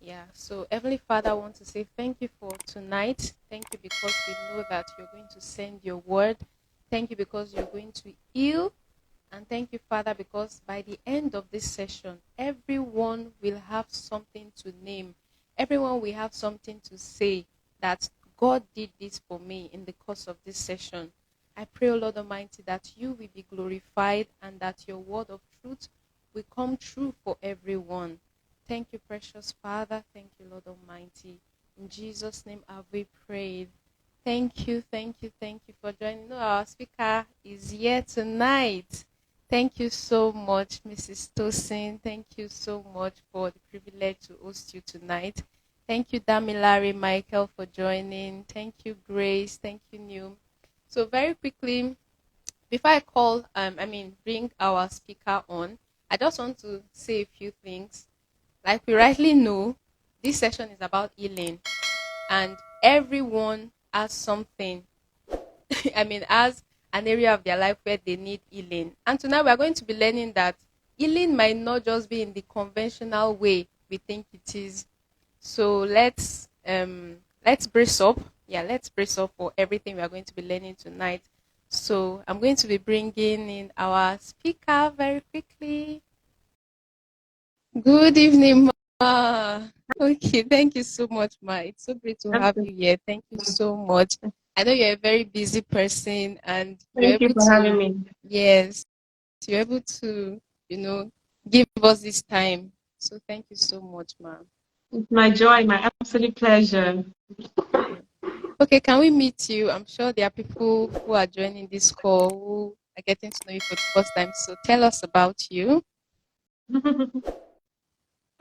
Yeah, so Heavenly Father, I want to say thank you for tonight. Thank you because we know that you're going to send your word. Thank you because you're going to heal. And thank you, Father, because by the end of this session, everyone will have something to name. Everyone will have something to say that God did this for me in the course of this session. I pray, O Lord Almighty, that you will be glorified and that your word of truth will come true for everyone. Thank you, precious Father. Thank you, Lord Almighty. In Jesus' name have we prayed. Thank you for joining. No, our speaker is here tonight. Thank you so much, Mrs. Tosin. Thank you so much for the privilege to host you tonight. Thank you, Damilare Michael, for joining. Thank you, Grace. Thank you, New. So very quickly, before I bring our speaker on, I just want to say a few things. Like we rightly know, this session is about healing, and everyone has something. Has an area of their life where they need healing. And tonight we are going to be learning that healing might not just be in the conventional way we think it is. So let's brace up. Yeah, let's brace up for everything we are going to be learning tonight. So I'm going to be bringing in our speaker very quickly. Good evening, Ma. Okay, thank you so much, Ma. It's so great to have you here. Thank you so much. I know you're a very busy person and you're Thank you able for having to, me. yes, you're able to, give us this time. So thank you so much, Ma. It's my joy, my absolute pleasure. Okay, can we meet you? I'm sure there are people who are joining this call who are getting to know you for the first time. So tell us about you.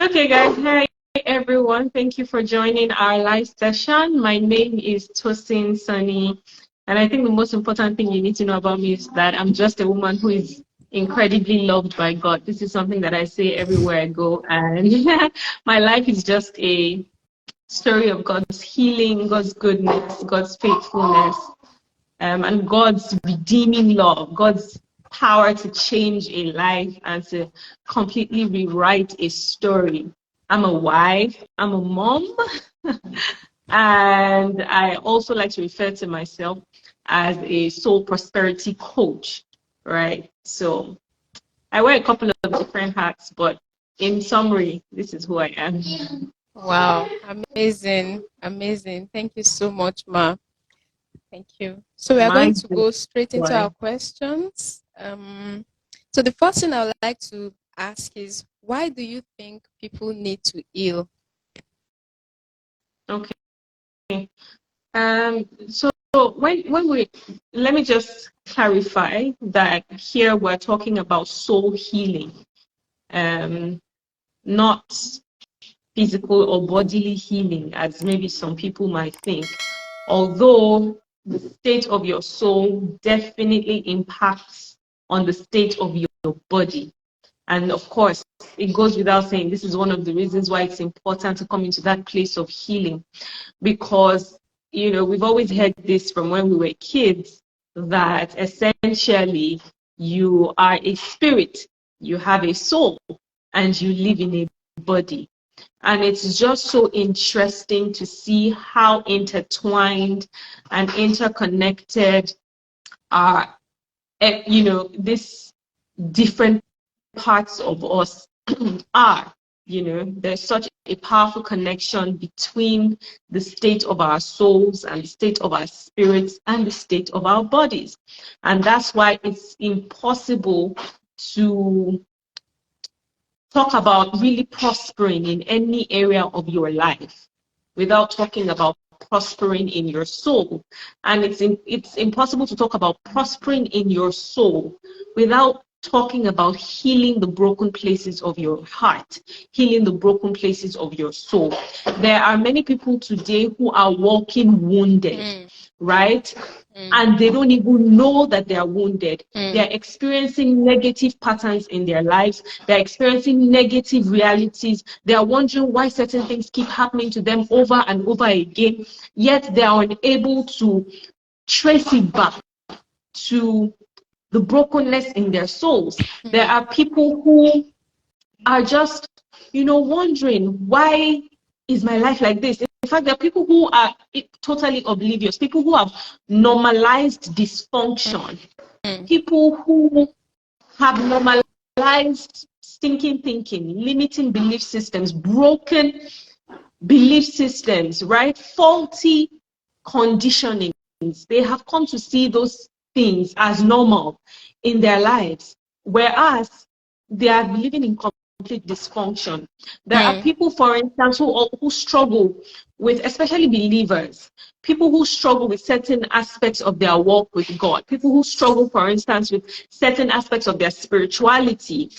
Okay, guys. Hi, everyone. Thank you for joining our live session. My name is Tosin Sanni. And I think the most important thing you need to know about me is that I'm just a woman who is incredibly loved by God. This is something that I say everywhere I go. And my life is just a story of God's healing, God's goodness, God's faithfulness, and God's redeeming love, God's power to change a life and to completely rewrite a story. I'm a wife, I'm a mom, and I also like to refer to myself as a soul prosperity coach, right? So I wear a couple of different hats, but in summary, this is who I am. Wow, amazing, amazing. Thank you so much, Ma. Thank you. So we are going My to go straight into our joy. questions. So the first thing I would like to ask is, why do you think people need to heal? Okay. So when we let me just clarify that here we're talking about soul healing, not physical or bodily healing, as maybe some people might think. Although the state of your soul definitely impacts on the state of your body. And of course, it goes without saying, this is one of the reasons why it's important to come into that place of healing. Because, we've always heard this from when we were kids, that essentially you are a spirit, you have a soul, and you live in a body. And it's just so interesting to see how intertwined and interconnected are, these different parts of us are. There's such a powerful connection between the state of our souls and the state of our spirits and the state of our bodies. And that's why it's impossible to talk about really prospering in any area of your life without talking about prospering in your soul. And it's impossible to talk about prospering in your soul without talking about healing the broken places of your heart, healing the broken places of your soul. There are many people today who are walking wounded, right? And they don't even know that they are wounded. They're experiencing negative patterns in their lives. They're experiencing negative realities. They are wondering why certain things keep happening to them over and over again, yet they are unable to trace it back to the brokenness in their souls. There are people who are just, wondering why is my life like this? In fact, there are people who are totally oblivious, people who have normalized dysfunction, Mm. people who have normalized stinking thinking, limiting belief systems, broken belief systems, right? Faulty conditionings. They have come to see those things as normal in their lives, whereas they are living in complete dysfunction. There are Mm. people, for instance, who struggle with, especially believers, people who struggle with certain aspects of their walk with God, people who struggle, for instance, with certain aspects of their spirituality.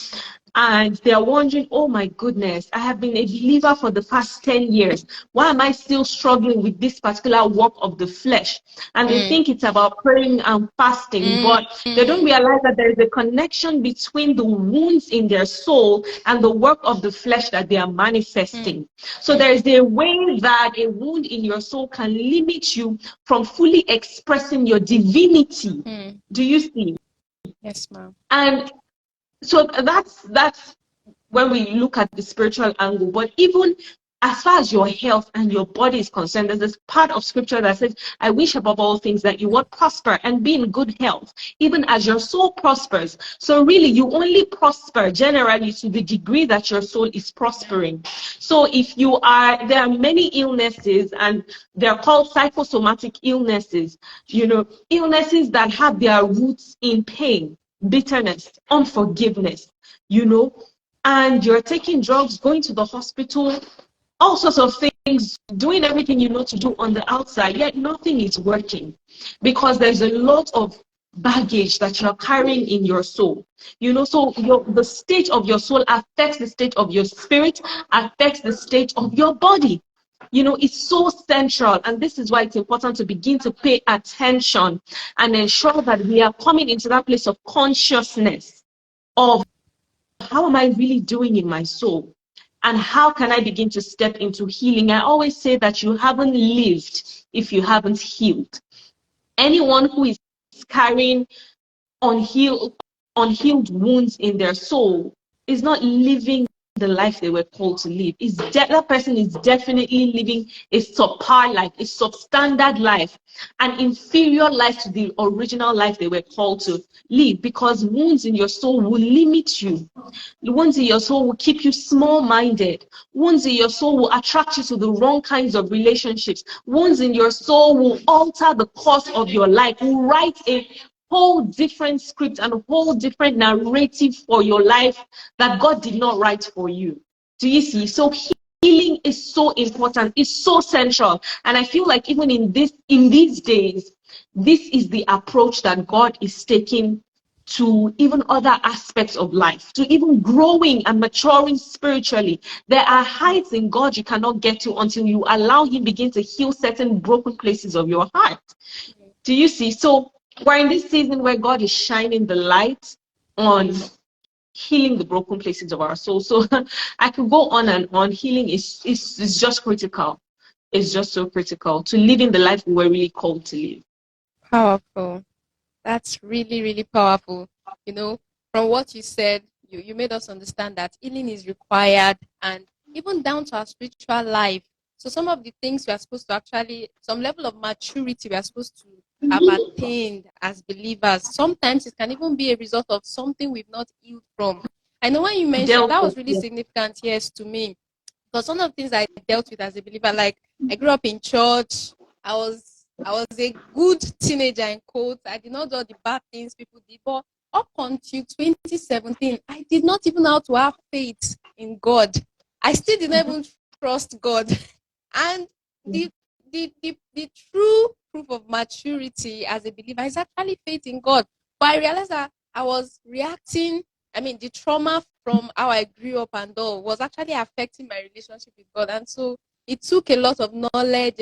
And they're wondering, oh my goodness, I have been a believer for the past 10 years. Why am I still struggling with this particular work of the flesh? And they Mm. think it's about praying and fasting, Mm. but they don't realize that there is a connection between the wounds in their soul and the work of the flesh that they are Mm. manifesting. So there is a way that a wound in your soul can limit you from fully expressing your divinity. Mm. Do you see? Yes, ma'am. And so that's when we look at the spiritual angle. But even as far as your health and your body is concerned, there's this part of scripture that says, I wish above all things that you would prosper and be in good health, even as your soul prospers. So really, you only prosper generally to the degree that your soul is prospering. So if you are, there are many illnesses, and they're called psychosomatic illnesses, illnesses that have their roots in pain, bitterness, unforgiveness, and you're taking drugs, going to the hospital, all sorts of things, doing everything you know to do on the outside, yet nothing is working because there's a lot of baggage that you're carrying in your soul. So the state of your soul affects the state of your spirit, affects the state of your body. It's so central, and this is why it's important to begin to pay attention and ensure that we are coming into that place of consciousness of how am I really doing in my soul? And how can I begin to step into healing? I always say that you haven't lived if you haven't healed. Anyone who is carrying unhealed, unhealed wounds in their soul is not living the life they were called to live. That person is definitely living a subpar life, a substandard life, an inferior life to the original life they were called to live, because wounds in your soul will limit you. The wounds in your soul will keep you small-minded. Wounds in your soul will attract you to the wrong kinds of relationships. Wounds in your soul will alter the course of your life, will write a whole different script and a whole different narrative for your life that God did not write for you. Do you see? So healing is so important. It's so central. And I feel like even in these days, this is the approach that God is taking to even other aspects of life, to even growing and maturing spiritually. There are heights in God you cannot get to until you allow Him begin to heal certain broken places of your heart. Do you see? So we're in this season where God is shining the light on healing the broken places of our soul. So I could go on and on. Healing is just critical. It's just so critical to living the life we were really called to live. Powerful. That's really, really powerful. From what you said, you made us understand that healing is required, and even down to our spiritual life. So some of the things we are supposed to actually, some level of maturity we are supposed to have attained as believers. Sometimes it can even be a result of something we've not healed from. I know when you mentioned, that was really significant, yes, to me. Because one of the things I dealt with as a believer, like I grew up in church, I was a good teenager in quotes. I did not do all the bad things people did, but up until 2017, I did not even know how to have faith in God. I still did not even trust God. And the the true proof of maturity as a believer is actually faith in God. But I realized that I was reacting. I mean, the trauma from how I grew up and all was actually affecting my relationship with God. And so it took a lot of knowledge,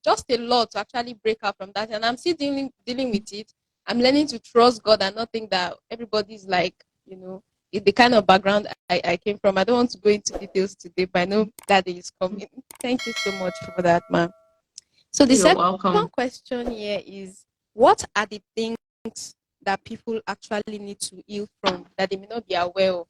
just a lot to actually break out from that. And I'm still dealing with it. I'm learning to trust God and not think that everybody's like, the kind of background I came from. I don't want to go into details today, but I know that day is coming. Thank you so much for that, ma'am. So the You're second welcome. question here is, what are the things that people actually need to heal from that they may not be aware of?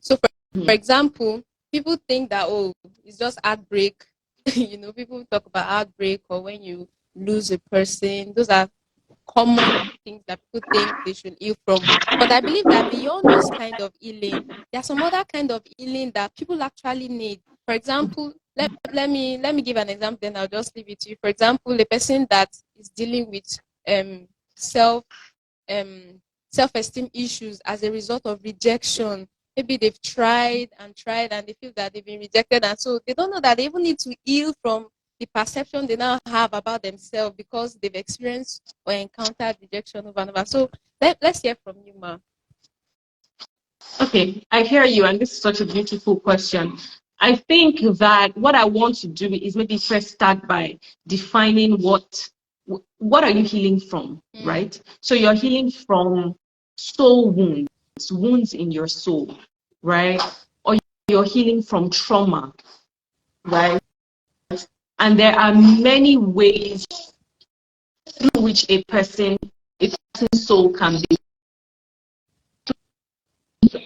So for example, people think that, oh, it's just heartbreak. People talk about heartbreak or when you lose a person. Those are common things that people think they should heal from. But I believe that beyond those kind of healing, there's some other kind of healing that people actually need. For example, let me give an example, then I'll just leave it to you. For example, a person that is dealing with um self um self-esteem issues as a result of rejection. Maybe they've tried and they feel that they've been rejected, and so they don't know that they even need to heal from the perception they now have about themselves because they've experienced or encountered rejection over and over. So let's hear from you, Ma. Okay, I hear you, and this is such a beautiful question. I think that what I want to do is maybe first start by defining what are you healing from, right? So you're healing from soul wounds, wounds in your soul, right? Or you're healing from trauma, right? And there are many ways through which a person's soul can be.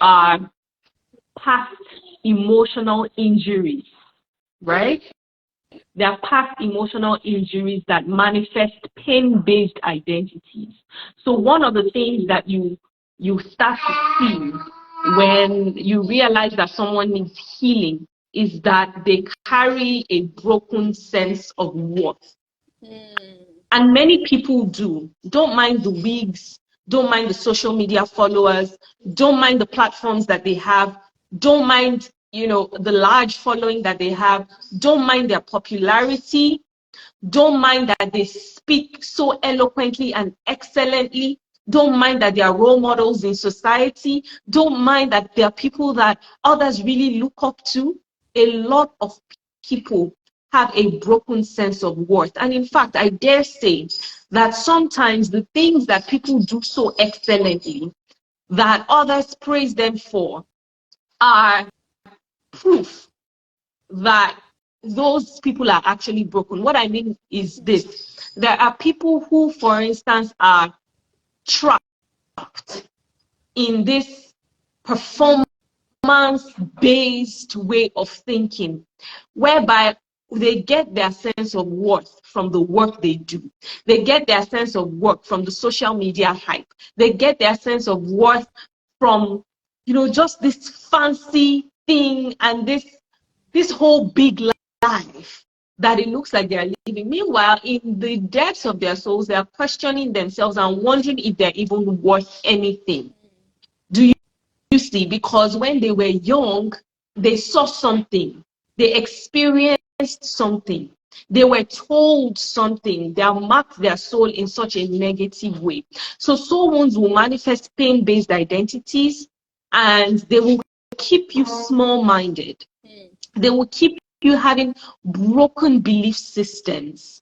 Are past emotional injuries, right? There are past emotional injuries that manifest pain-based identities. So one of the things that you start to see when you realize that someone needs healing is that they carry a broken sense of worth. And many people do. Don't mind the wigs, don't mind the social media followers, don't mind the platforms that they have, don't mind, the large following that they have, don't mind their popularity, don't mind that they speak so eloquently and excellently, don't mind that they are role models in society, don't mind that they are people that others really look up to. A lot of people have a broken sense of worth. And in fact, I dare say that sometimes the things that people do so excellently that others praise them for are proof that those people are actually broken. What I mean is this. There are people who, for instance, are trapped in this performance-based way of thinking, whereby they get their sense of worth from the work they do. They get their sense of worth from the social media hype. They get their sense of worth from, just this fancy thing and this whole big life that it looks like they're living. Meanwhile, in the depths of their souls, they're questioning themselves and wondering if they're even worth anything. Do you see? Because when they were young, they saw something, they experienced something, they were told something that marked their soul in such a negative way. So soul wounds will manifest pain-based identities, and they will keep you small-minded. They will keep you having broken belief systems.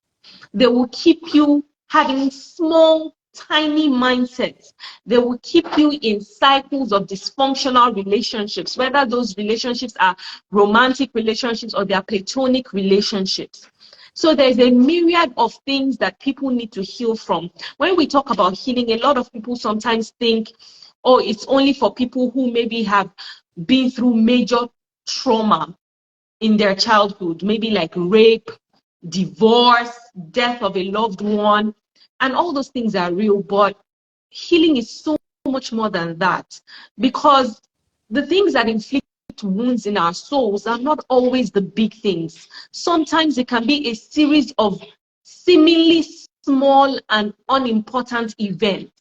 They will keep you having small, tiny mindsets. They will keep you in cycles of dysfunctional relationships, whether those relationships are romantic relationships or they are platonic relationships. So there's a myriad of things that people need to heal from. When we talk about healing, a lot of people sometimes think, oh, it's only for people who maybe have been through major trauma in their childhood, maybe like rape, divorce, death of a loved one, and all those things are real, but healing is so much more than that, because the things that inflict wounds in our souls are not always the big things. Sometimes it can be a series of seemingly small and unimportant events.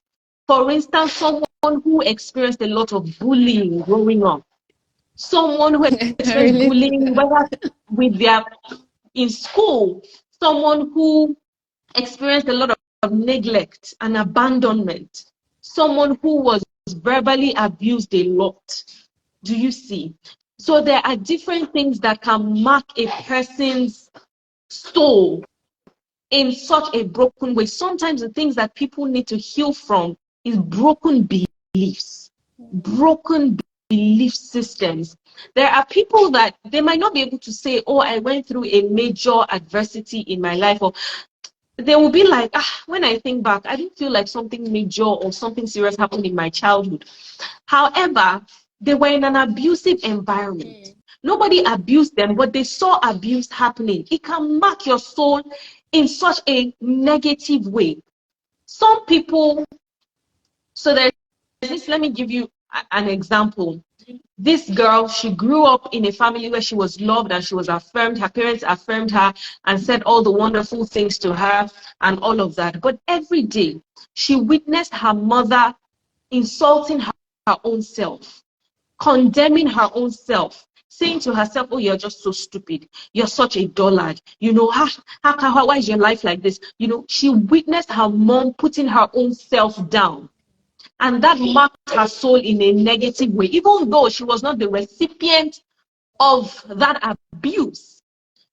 For instance, someone who experienced a lot of bullying growing up, someone who experienced bullying, whether with their in school, someone who experienced a lot of neglect and abandonment, someone who was verbally abused a lot. Do you see? So there are different things that can mark a person's soul in such a broken way. Sometimes the things that people need to heal from is broken beliefs, broken belief systems. There are people that they might not be able to say, oh, I went through a major adversity in my life, or they will be like, when I think back, I didn't feel like something major or something serious happened in my childhood. However, they were in an abusive environment. Nobody abused them, but they saw abuse happening. It can mark your soul in such a negative way. Some people, so there's this, let me give you an example. This girl, she grew up in a family where she was loved and she was affirmed. Her parents affirmed her and said all the wonderful things to her and all of that. But every day, she witnessed her mother insulting her own self, condemning her own self, saying to herself, oh, you're just so stupid. You're such a dullard. You know, why is your life like this? You know, she witnessed her mom putting her own self down. And that marked her soul in a negative way, even though she was not the recipient of that abuse.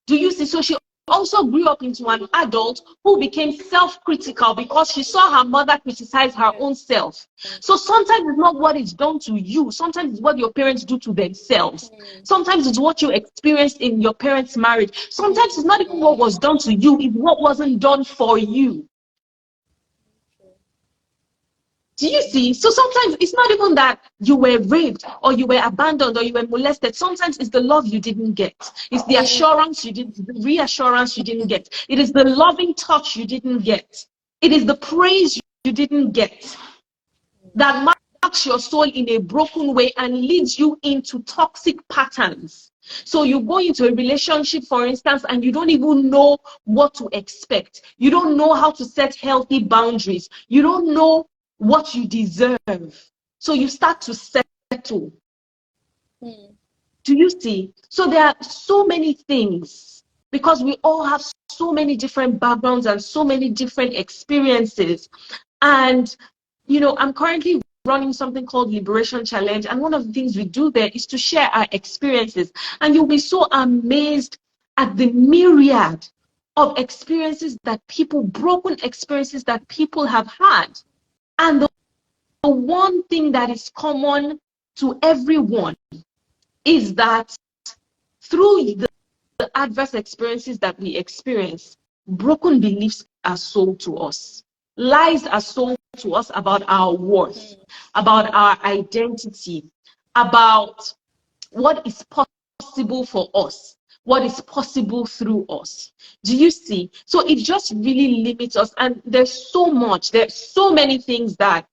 Do you see? So she also grew up into an adult who became self-critical because she saw her mother criticize her own self. So sometimes it's not what is done to you. Sometimes it's what your parents do to themselves. Sometimes it's what you experienced in your parents' marriage. Sometimes it's not even what was done to you, it's what wasn't done for you. Do you see? So sometimes it's not even that you were raped or you were abandoned or you were molested. Sometimes it's the love you didn't get. It's the assurance you didn't, the reassurance you didn't get. It is the loving touch you didn't get. It is the praise you didn't get that marks your soul in a broken way and leads you into toxic patterns. So you go into a relationship, for instance, and you don't even know what to expect. You don't know how to set healthy boundaries. You don't know what you deserve. So you start to settle. Do you see? So there are so many things because we all have so many different backgrounds and so many different experiences. And, you know, I'm currently running something called Liberation Challenge. And one of the things we do there is to share our experiences. And you'll be so amazed at the myriad of experiences that people, broken experiences that people have had. And the one thing that is common to everyone is that through the adverse experiences that we experience, broken beliefs are sold to us. Lies are sold to us about our worth, about our identity, about what is possible for us, what is possible through us. Do you see? So it just really limits us. And there's so many things that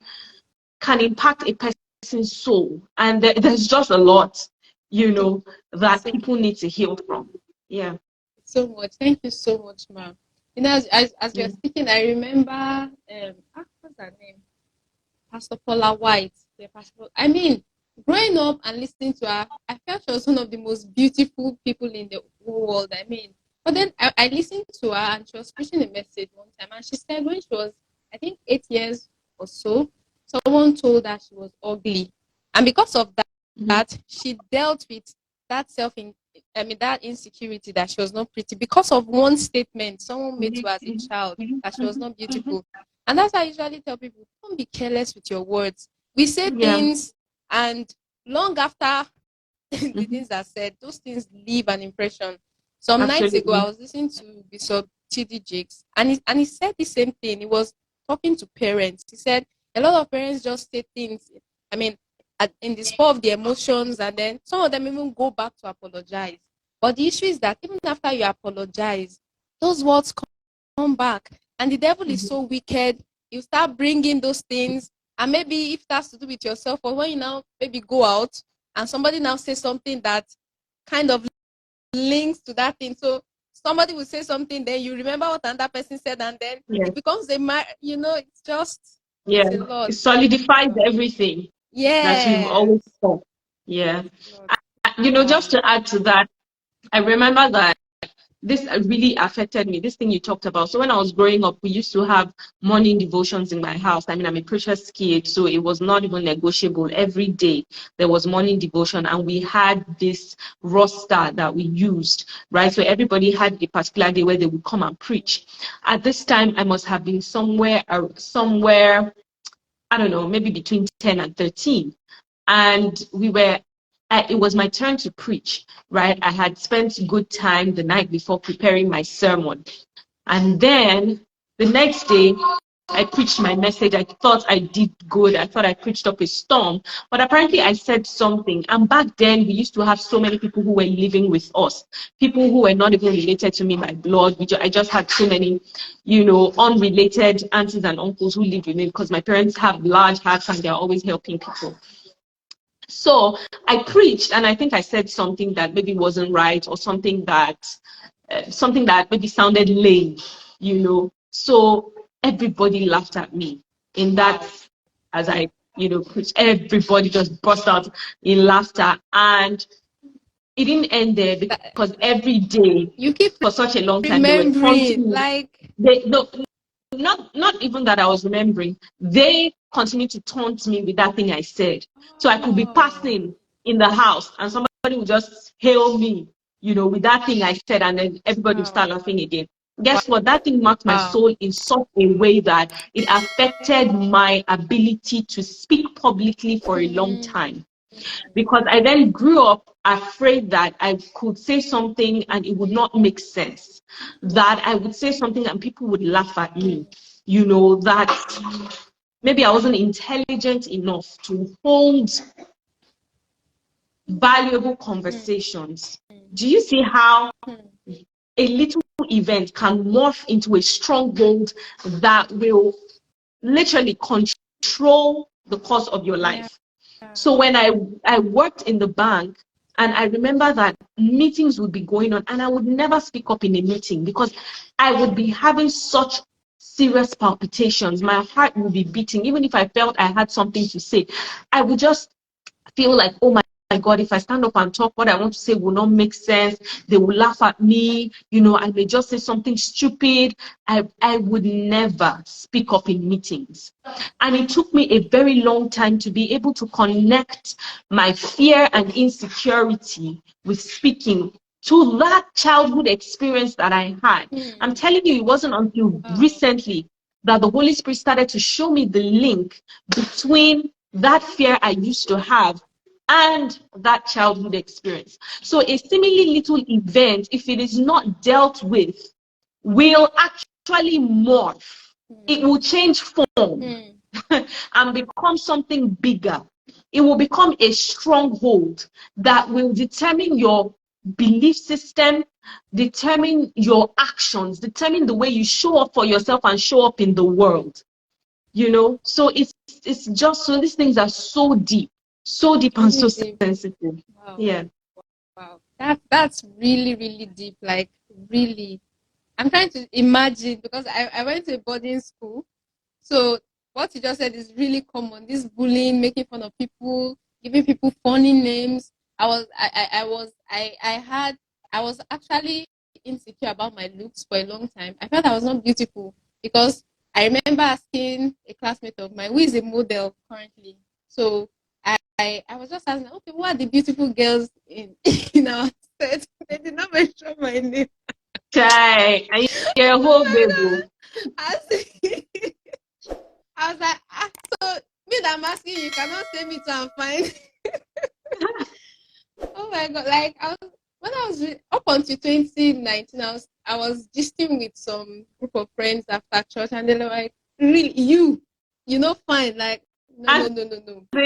can impact a person's soul. And there's just a lot, you know, that people need to heal from. Yeah. So much. Thank you so much, ma'am. You know, as you're speaking, I remember, what's her name? Pastor Paula White. I mean, growing up and listening to her, I felt she was one of the most beautiful people in the whole world. I mean, but then I listened to her and she was preaching a message one time, and she said when she was, I think, 8 years or so, someone told her she was ugly, and because of that, she dealt with that that insecurity that she was not pretty because of one statement someone made to her as a child that she was not beautiful. And that's why I usually tell people, don't be careless with your words. We say things, and long after the things are said, those things leave an impression. Some nights ago, I was listening to Bishop T.D. Jakes, and he said the same thing. He was talking to parents. He said a lot of parents just say things, I mean, in the spur of the emotions, and then some of them even go back to apologize. But the issue is that even after you apologize, those words come back. And the devil is so wicked. You start bringing those things, and maybe if that's to do with yourself, or when you now maybe go out and somebody now says something that kind of links to that thing. So somebody will say something, then you remember what another person said, and then it becomes it's just it's a lot. It solidifies everything that you've always thought. Yeah. Just to add to that, I remember that this really affected me, this thing you talked about. So when I was growing up, we used to have morning devotions in my house. I mean, I'm a preacher's kid, so it was not even negotiable. Every day there was morning devotion, and we had this roster that we used, right? So everybody had a particular day where they would come and preach. At this time, I must have been somewhere, I don't know, maybe between 10 and 13. And it was my turn to preach, right? I had spent good time the night before preparing my sermon. And then the next day, I preached my message. I thought I did good. I thought I preached up a storm. But apparently I said something. And back then, we used to have so many people who were living with us. People who were not even related to me by blood. I just had so many, unrelated aunties and uncles who lived with me because my parents have large hearts and they're always helping people. So I preached, and I think I said something that maybe wasn't right, or something that maybe sounded lame, So everybody laughed at me in that, as I, preached. Everybody just burst out in laughter, and it didn't end there because every day you keep for such a long time they were remembering, taunting me. Not even that I was remembering. They continued to taunt me with that thing I said. So I could be passing in the house and somebody would just hail me, with that thing I said, and then everybody would start laughing again. Guess what? That thing marked my soul in such a way that it affected my ability to speak publicly for a long time. Because I then grew up afraid that I could say something and it would not make sense. That I would say something and people would laugh at me. That maybe I wasn't intelligent enough to hold valuable conversations. Do you see how a little event can morph into a stronghold that will literally control the course of your life? So when I worked in the bank, and I remember that meetings would be going on and I would never speak up in a meeting because I would be having such serious palpitations. My heart would be beating. Even if I felt I had something to say, I would just feel like, oh my God, if I stand up and talk, what I want to say will not make sense. They will laugh at me. I may just say something stupid. I would never speak up in meetings. And it took me a very long time to be able to connect my fear and insecurity with speaking to that childhood experience that I had. I'm telling you, it wasn't until recently that the Holy Spirit started to show me the link between that fear I used to have and that childhood experience. So a seemingly little event, if it is not dealt with, will actually morph. It will change form and become something bigger. It will become a stronghold that will determine your belief system, determine your actions, determine the way you show up for yourself and show up in the world. So it's just, so these things are so deep and so sensitive. Wow. Yeah. Wow. That's really, really deep. Like, really. I'm trying to imagine because I went to a boarding school. So what you just said is really common. This bullying, making fun of people, giving people funny names. I was actually insecure about my looks for a long time. I felt I was not beautiful because I remember asking a classmate of mine who is a model currently. So I was just asking, okay, what are the beautiful girls in in our set? They did not mention my name. Chai, and you're a whole baby. I was like, so me that I'm asking you cannot say me to I'm fine. Oh my God! Like when I was up until 2019, I was gisting with some group of friends after church, and they were like, "Really, you know, fine? Like, no, no, no, no, no." So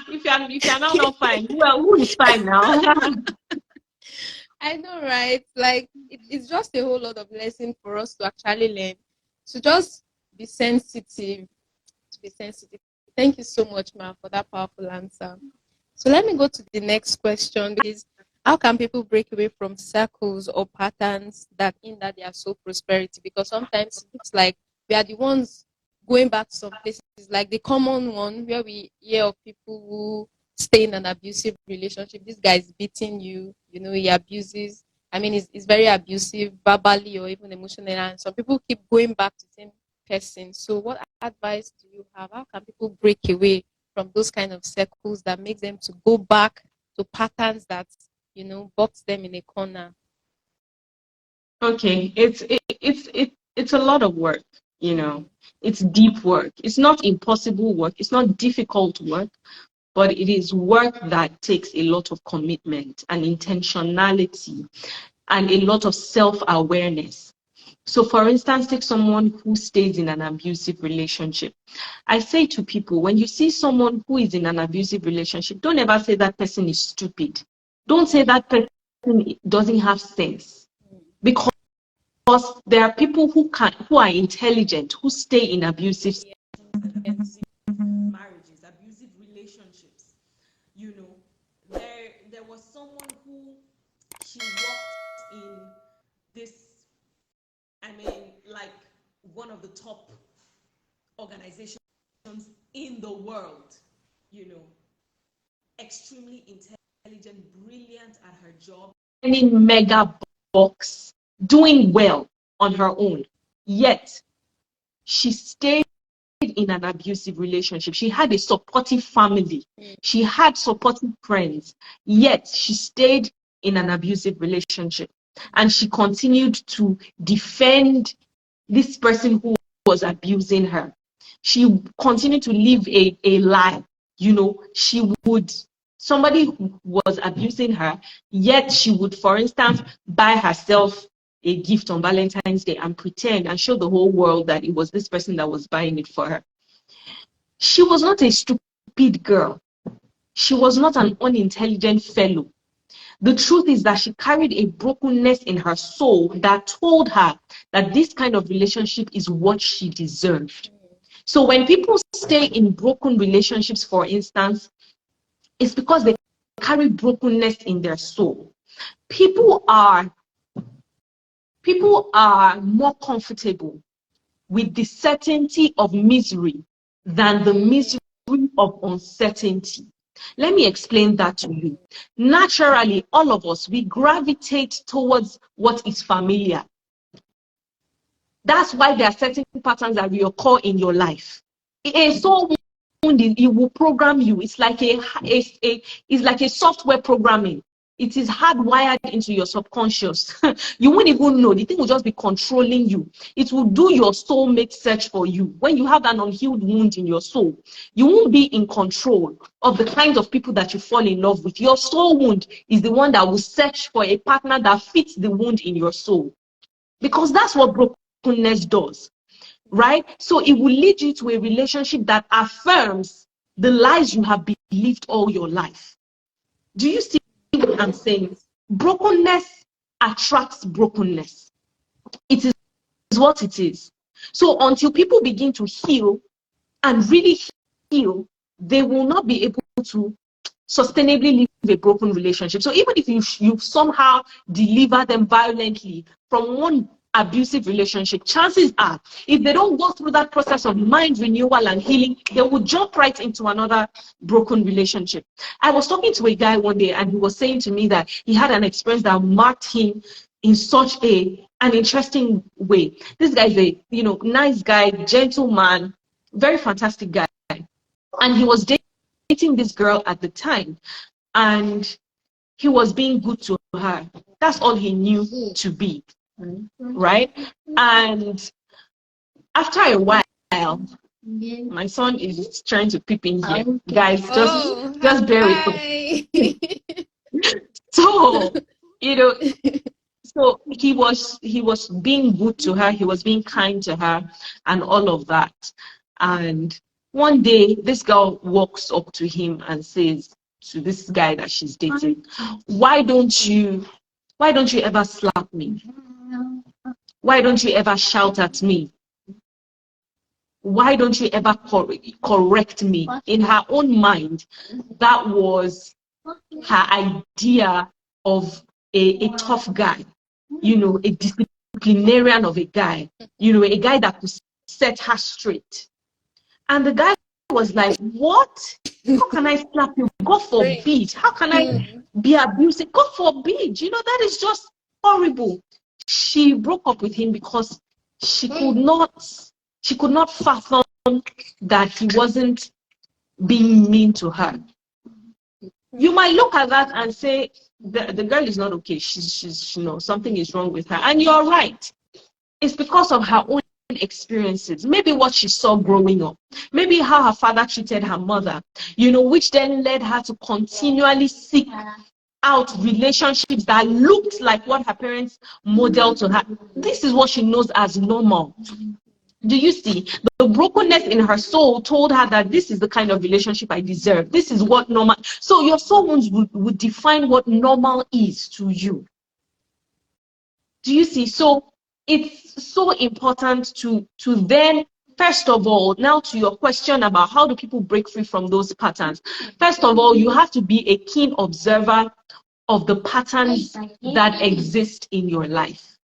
if you're not fine, well, who is fine now? I know, right? Like it's just a whole lot of lesson for us to actually learn. To just be sensitive. To be sensitive. Thank you so much, Ma, for that powerful answer. So let me go to the next question, because how can people break away from circles or patterns that hinder their soul prosperity? Because sometimes it looks like we are the ones going back to some places, like the common one where we hear of people who stay in an abusive relationship. This guy is beating you, he abuses. I mean, he's very abusive verbally or even emotionally. And some people keep going back to the same person. So what advice do you have? How can people break away from those kind of circles that make them to go back to patterns that box them in a corner? Okay, it's a lot of work. It's deep work. It's not impossible work. It's not difficult work, but it is work that takes a lot of commitment and intentionality and a lot of self-awareness. So for instance, take someone who stays in an abusive relationship. I say to people, when you see someone who is in an abusive relationship, don't ever say that person is stupid. Don't say that person doesn't have sense. Because there are people who are intelligent, who stay in abusive Yes. marriages, abusive relationships. You know, there was someone who she worked in this, I mean, like one of the top organizations in the world, you know, extremely intelligent, brilliant at her job, any mega box, doing well on her own. Yet she stayed in an abusive relationship. She had a supportive family. She had supportive friends. Yet she stayed in an abusive relationship. And she continued to defend this person who was abusing her. She continued to live a lie. You know, somebody who was abusing her, yet she would, for instance, buy herself a gift on Valentine's Day and pretend and show the whole world that it was this person that was buying it for her. She was not a stupid girl. She was not an unintelligent fellow. The truth is that she carried a brokenness in her soul that told her that this kind of relationship is what she deserved. So when people stay in broken relationships, for instance, it's because they carry brokenness in their soul. People are more comfortable with the certainty of misery than the misery of uncertainty. Let me explain that to you. Naturally, all of us, we gravitate towards what is familiar. That's why there are certain patterns that reoccur in your life. A soul wound, it will program you. It's like a software programming. It is hardwired into your subconscious. You won't even know. The thing will just be controlling you. It will do your soulmate search for you. When you have an unhealed wound in your soul, you won't be in control of the kinds of people that you fall in love with. Your soul wound is the one that will search for a partner that fits the wound in your soul. Because that's what brokenness does, right? So it will lead you to a relationship that affirms the lies you have believed all your life. Do you see what I'm saying? Brokenness attracts brokenness. It is what it is. So until people begin to heal and really heal, they will not be able to sustainably live a broken relationship. So even if you somehow deliver them violently from one abusive relationship, chances are, if they don't go through that process of mind renewal and healing, they will jump right into another broken relationship. I was talking to a guy one day, and he was saying to me that he had an experience that marked him in such an interesting way. This guy is a nice guy, gentleman, very fantastic guy, and he was dating this girl at the time, and he was being good to her. That's all he knew to be, right? And after a while, my son is trying to peep in here. Guys, just bear with me. So, so he was being good to her, he was being kind to her and all of that. And one day this girl walks up to him and says to this guy that she's dating, why don't you ever slap me? Why don't you ever shout at me? Why don't you ever correct me? In her own mind, that was her idea of a tough guy, a disciplinarian of a guy, a guy that could set her straight. And the guy was like, what? How can I slap you? God forbid. How can I be abusive? God forbid. That is just horrible. She broke up with him because she could not fathom that he wasn't being mean to her. You might look at that and say, the girl is not okay. She's something is wrong with her. And you're right. It's because of her own experiences, maybe what she saw growing up, maybe how her father treated her mother, which then led her to continually seek out relationships that looked like what her parents modeled to her. This is what she knows as normal. Do you see? The brokenness in her soul told her that this is the kind of relationship I deserve. This is what normal. So your soul wounds would define what normal is to you. Do you see? So it's so important to then, first of all, now to your question about how do people break free from those patterns. First of all, you have to be a keen observer of the patterns that exist in your life.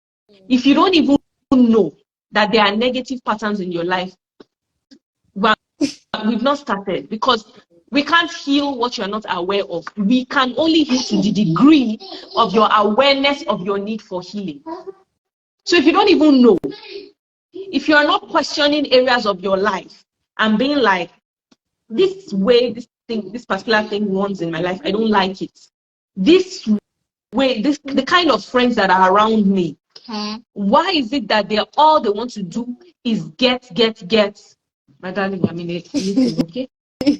If you don't even know that there are negative patterns in your life, well, we've not started, because we can't heal what you're not aware of. We can only heal to the degree of your awareness of your need for healing. So if you don't even know, if you're not questioning areas of your life and being like, this way, this particular thing runs in my life, I don't like it. This way, the kind of friends that are around me, why is it that all they want to do is get? My darling, I mean, listen, okay? He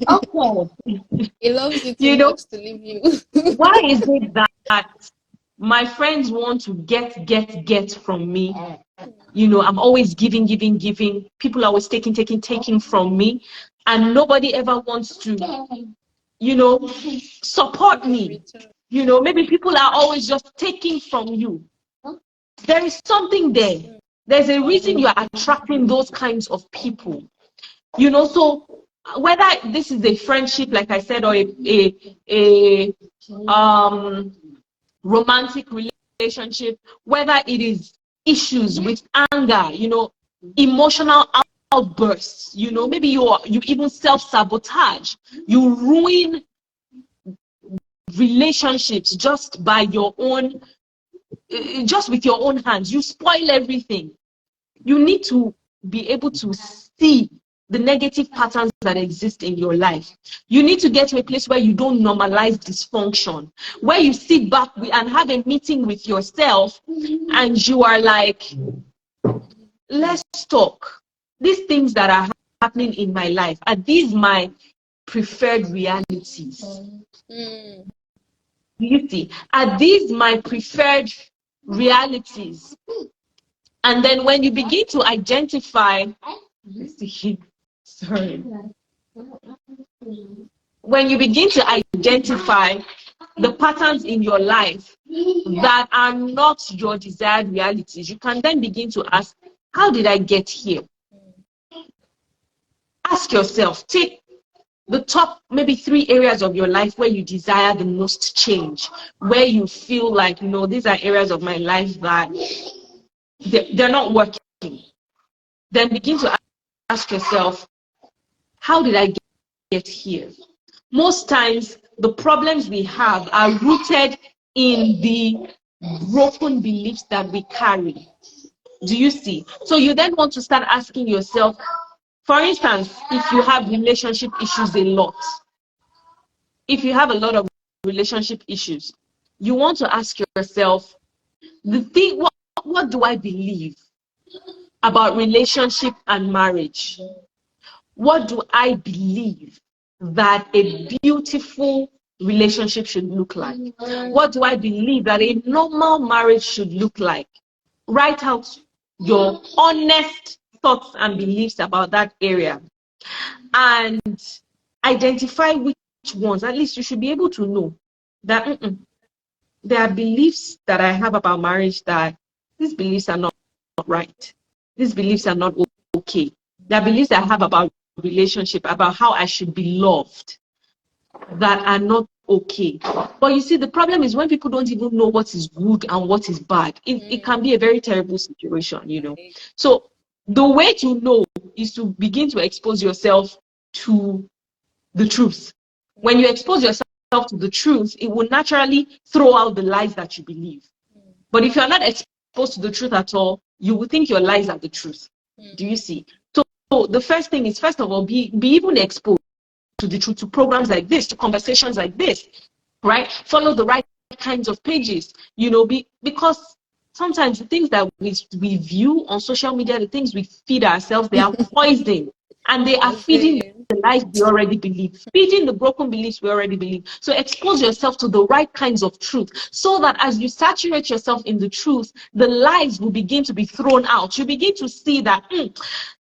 loves you too much to leave you. Why is it that my friends want to get from me? I'm always giving. People are always taking from me, and nobody ever wants to, support me. Maybe people are always just taking from you. There is something there. There's a reason you are attracting those kinds of people. So whether this is a friendship, like I said, or a romantic relationship, whether it is issues with anger, emotional outbursts, maybe you even self-sabotage, you ruin relationships just by your own, just with your own hands, you spoil everything. You need to be able to see the negative patterns that exist in your life. You need to get to a place where you don't normalize dysfunction, where you sit back and have a meeting with yourself and you are like, let's talk. These things that are happening in my life, are these my preferred realities? You see, are these my preferred realities? And then when you begin to identify, when you begin to identify the patterns in your life that are not your desired realities, you can then begin to ask, how did I get here? Ask yourself, take the top maybe 3 areas of your life where you desire the most change, where you feel like, these are areas of my life that they're not working. Then begin to ask yourself, how did I get here? Most times, the problems we have are rooted in the broken beliefs that we carry. Do you see? So you then want to start asking yourself, for instance, if you have relationship issues a lot, if you have a lot of relationship issues, you want to ask yourself, what do I believe about relationship and marriage? What do I believe that a beautiful relationship should look like? What do I believe that a normal marriage should look like? Write out your honest thoughts and beliefs about that area and identify which ones. At least you should be able to know that there are beliefs that I have about marriage that these beliefs are not right. These beliefs are not okay. There are beliefs I have about relationship, about how I should be loved, that are not okay. But you see, the problem is when people don't even know what is good and what is bad, it can be a very terrible situation, So the way to know is to begin to expose yourself to the truth. When you expose yourself to the truth, it will naturally throw out the lies that you believe. But if you're not exposed to the truth at all, you will think your lies are the truth. Do you see? So the first thing is, first of all, be even exposed to the truth, to programs like this, to conversations like this, right? Follow the right kinds of pages, because sometimes the things that we view on social media, the things we feed ourselves, they are poison, and they are feeding the lies we already believe, feeding the broken beliefs we already believe. So expose yourself to the right kinds of truth, so that as you saturate yourself in the truth, the lies will begin to be thrown out. You begin to see that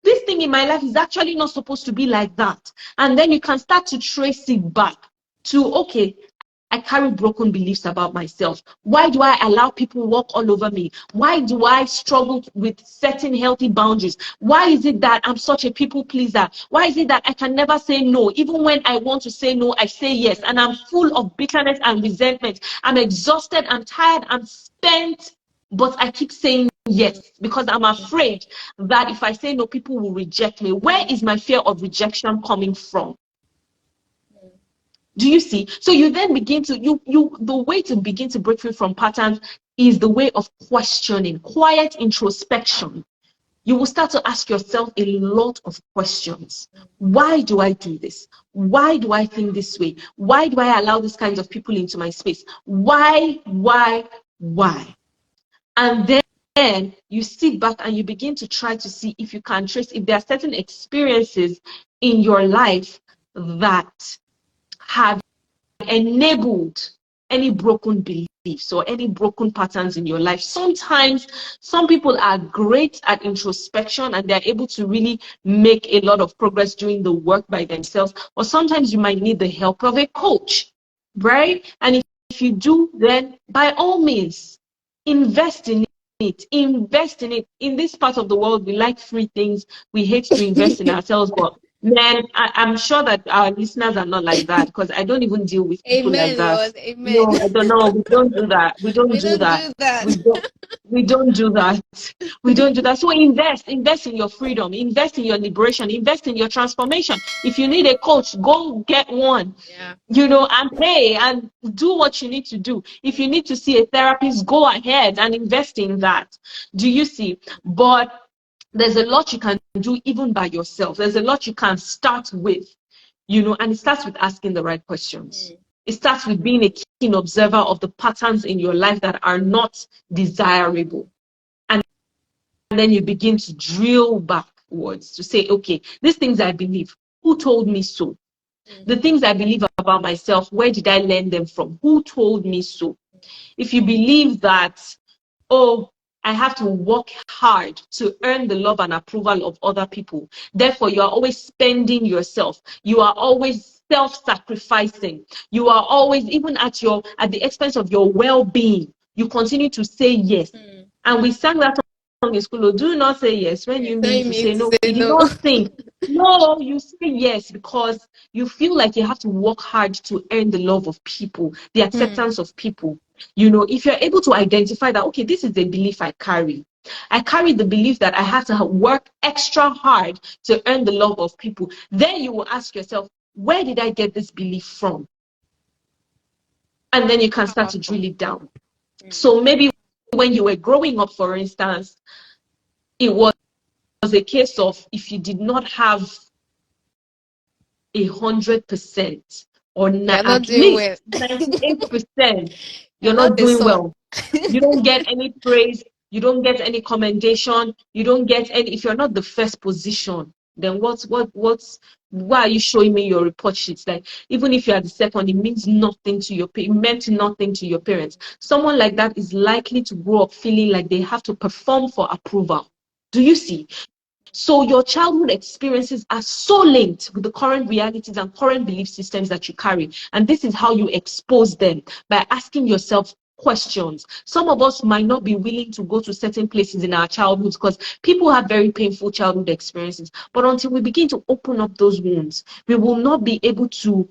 this thing in my life is actually not supposed to be like that. And then you can start to trace it back to, okay, I carry broken beliefs about myself. Why do I allow people walk all over me? Why do I struggle with setting healthy boundaries? Why is it that I'm such a people pleaser? Why is it that I can never say no? Even when I want to say no, I say yes. And I'm full of bitterness and resentment. I'm exhausted, I'm tired, I'm spent, but I keep saying yes because I'm afraid that if I say no, people will reject me. Where is my fear of rejection coming from? Do you see? So you then begin to, the way to begin to break free from patterns is the way of questioning, quiet introspection. You will start to ask yourself a lot of questions. Why do I do this? Why do I think this way? Why do I allow these kinds of people into my space? Why? And then you sit back and you begin to try to see if you can trace, if there are certain experiences in your life that have enabled any broken beliefs or any broken patterns in your life. Sometimes some people are great at introspection and they're able to really make a lot of progress doing the work by themselves, or sometimes you might need the help of a coach, right? And if you do, then by all means invest in it. In this part of the world, we like free things, we hate to invest in ourselves, but man, I'm sure that our listeners are not like that, because I don't even deal with people like Amen, that. Lord. Amen. No, I don't know. We don't do that. We don't We do don't that. do that. We don't. We don't do that. We don't do that. So invest in your freedom, invest in your liberation, invest in your transformation. If you need a coach, go get one. Yeah. And pay and do what you need to do. If you need to see a therapist, go ahead and invest in that. Do you see? But there's a lot you can do even by yourself. There's a lot you can start with, and it starts with asking the right questions. It starts with being a keen observer of the patterns in your life that are not desirable. And then you begin to drill backwards to say, okay, these things I believe, who told me so? The things I believe about myself, where did I learn them from? Who told me so? If you believe that, oh, I have to work hard to earn the love and approval of other people, therefore you are always spending yourself, you are always self-sacrificing, you are always, even at the expense of your well-being, you continue to say yes. And we sang that song in school, do not say yes when you mean to say no. You did No. not think. No, you say yes because you feel like you have to work hard to earn the love of people, the acceptance of people. If you're able to identify that, okay, this is a belief I carry. I carry the belief that I have to work extra hard to earn the love of people. Then you will ask yourself, where did I get this belief from? And then you can start to drill it down. So maybe when you were growing up, for instance, it was a case of, if you did not have 100% or at least 98%, you're not doing well. You don't get any praise, you don't get any commendation, you don't get any. If you're not the first position, then why are you showing me your report sheets? Like, even if you are the second, it means nothing to it meant nothing to your parents. Someone like that is likely to grow up feeling like they have to perform for approval. Do you see? So your childhood experiences are so linked with the current realities and current belief systems that you carry. And this is how you expose them, by asking yourself questions. Some of us might not be willing to go to certain places in our childhoods because people have very painful childhood experiences. But until we begin to open up those wounds, we will not be able to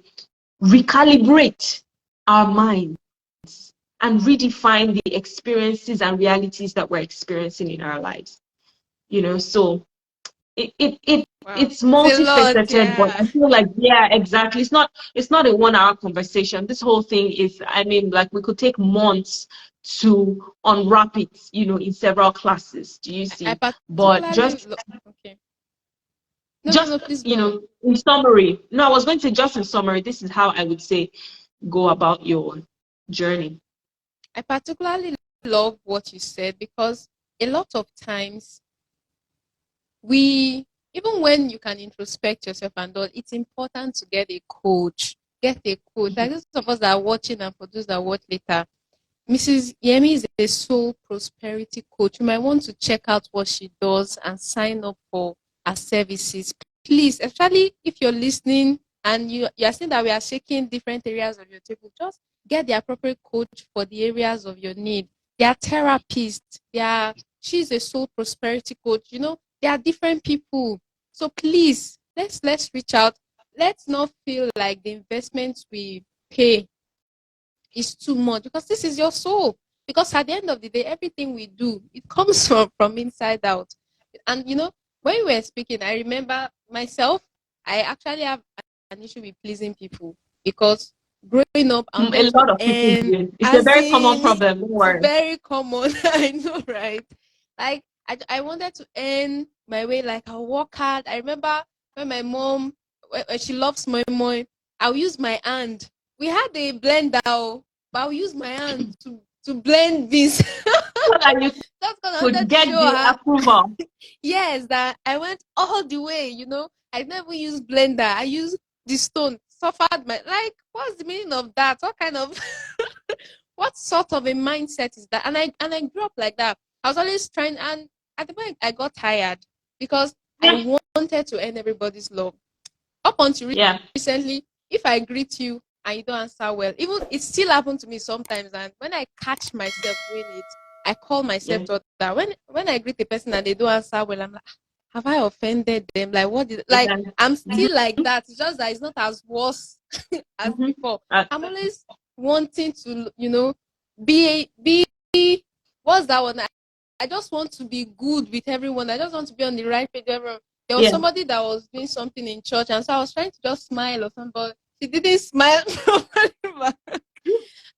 recalibrate our minds and redefine the experiences and realities that we're experiencing in our lives. So it's multifaceted, yeah. but I feel like, yeah, exactly. It's not a 1 hour conversation. This whole thing is, like, we could take months to unwrap it, in several classes. Do you see? But okay. No, please go. In summary, I was going to say, just in summary, this is how I would say go about your journey. I particularly love what you said, because a lot of times we even when you can introspect yourself and all, it's important to get a coach. Get a coach. Like those of us that are watching and for those that watch later, Mrs. Yemi is a soul prosperity coach. You might want to check out what she does and sign up for her services. Please, especially if you're listening and you're saying that we are shaking different areas of your table, just get the appropriate coach for the areas of your need. They are therapists. She's a soul prosperity coach. There are different people. So please, let's reach out. Let's not feel like the investments we pay is too much, because this is your soul. Because at the end of the day, everything we do, it comes from inside out. And when we were speaking, I remember myself, I actually have an issue with pleasing people, because growing up I A wanted to lot of people earn, do. It's a as very common in problem. Don't it's worry. very common. I know, right? Like I wanted to earn my way, like I work hard. I remember when my mom, when she loves moi, I'll use my hand. We had a blender, oh, but I'll use my hand to blend this. So that you Just because I could wanted to get show the her, approval. yes, that I went all the way. I never use blender. I use the stone. Suffered my, like, what's the meaning of that? What kind of what sort of a mindset is that? And I grew up like that. I was always trying, and at the point I got tired, because I Yeah. wanted to earn everybody's love. Up until Yeah. recently, if I greet you and you don't answer well, even it still happens to me sometimes. And when I catch myself doing it, I call myself Yeah. to that. When I greet a person and they don't answer well, I'm like, "Ah, have I offended them? Like, what did, like, Exactly. I'm still Mm-hmm. like that. It's just that it's not as worse as Mm-hmm. before. Uh, I'm always wanting to, be what's that one? I just want to be good with everyone. I just want to be on the right page with everyone. There was yeah. somebody that was doing something in church, and so I was trying to just smile or something, but she didn't smile properly.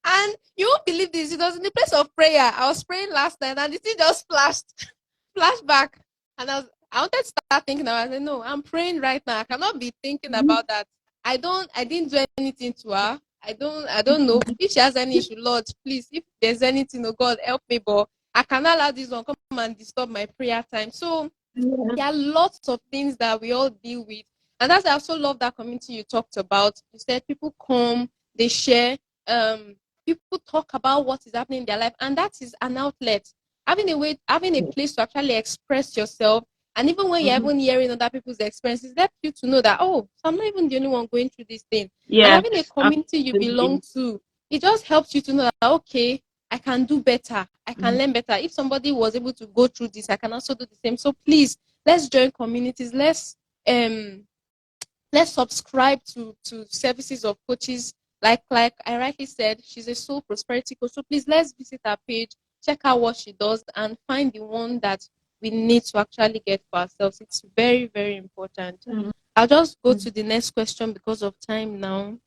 And you won't believe this. It was in the place of prayer. I was praying last night, and the thing just flashback. And I wanted to start thinking about it. I said, no, I'm praying right now. I cannot be thinking Mhm. about that. I didn't do anything to her. I don't know. If she has any issue, Lord, please, if there's anything, oh God, help me. But I cannot allow this one come and disturb my prayer time. So Yeah. there are lots of things that we all deal with. And that's why I also love that community you talked about. You said people come, they share, um, people talk about what is happening in their life, and that is an outlet. Having a place to actually express yourself. And even when you're Mhm. even hearing other people's experiences, let you to know that, oh, so I'm not even the only one going through this thing. And Yes, having a community you belong absolutely. to, it just helps you to know that, okay, I can do better. I can Mhm. learn better. If somebody was able to go through this, I can also do the same. So please, let's join communities. Um let's subscribe to services of coaches. Like I rightly said, she's a soul prosperity coach. So please, let's visit her page, check out what she does, and find the one that we need to actually get for ourselves. It's very, very important. Mhm. I'll just go Mhm. to the next question because of time now.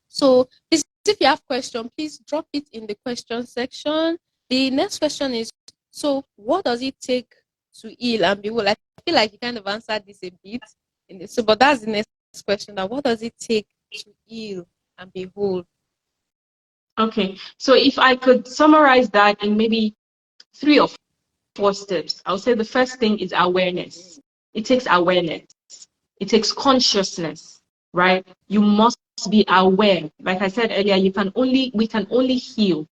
So please, if you have question, please drop it in the question section. The next question is, so what does it take to heal and be whole? I feel like you kind of answered this a bit in this. So, but that's the next question. Now, what does it take to heal and be whole? Okay, so if I could summarize that in maybe 3 or 4 steps, I would say the first thing is awareness. It takes awareness. It takes consciousness, right? You must be aware. Like I said earlier, we can only heal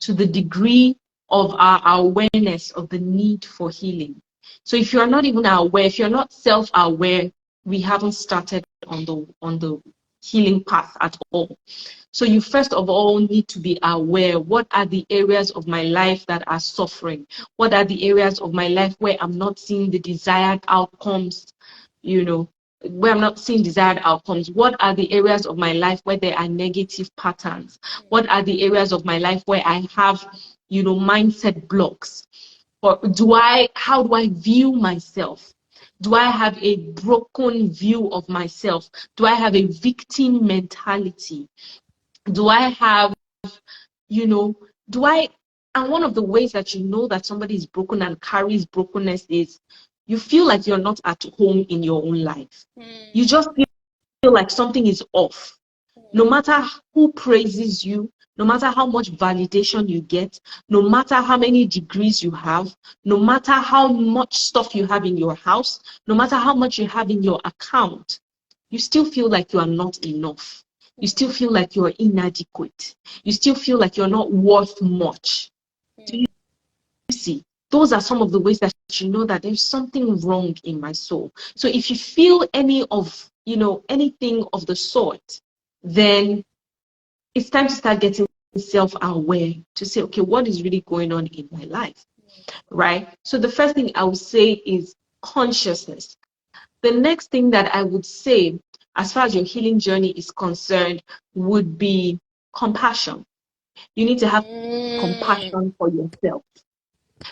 to the degree of our awareness of the need for healing. So if you're not even aware, if you're not self-aware, we haven't started on the healing path at all. So you first of all need to be aware, what are the areas of my life that are suffering? What are the areas of my life where I'm not seeing the desired outcomes, you know, where I'm not seeing desired outcomes? What are the areas of my life where there are negative patterns? What are the areas of my life where I have, mindset blocks? Or how do I view myself? Do I have a broken view of myself? Do I have a victim mentality? Do I have, you know, do I, and one of the ways that you know that somebody is broken and carries brokenness is you feel like you're not at home in your own life. You Hmm. just feel like something is off. No matter who praises you, no matter how much validation you get, no matter how many degrees you have, no matter how much stuff you have in your house, no matter how much you have in your account, you still feel like you are not enough. You still feel like you're inadequate. You still feel like you're not worth much. Do you see? Those are some of the ways that you know that there's something wrong in my soul. So if you feel any of, anything of the sort, then it's time to start getting self-aware to say, okay, what is really going on in my life, right? So the first thing I would say is consciousness. The next thing that I would say, as far as your healing journey is concerned, would be compassion. You need to have compassion for yourself.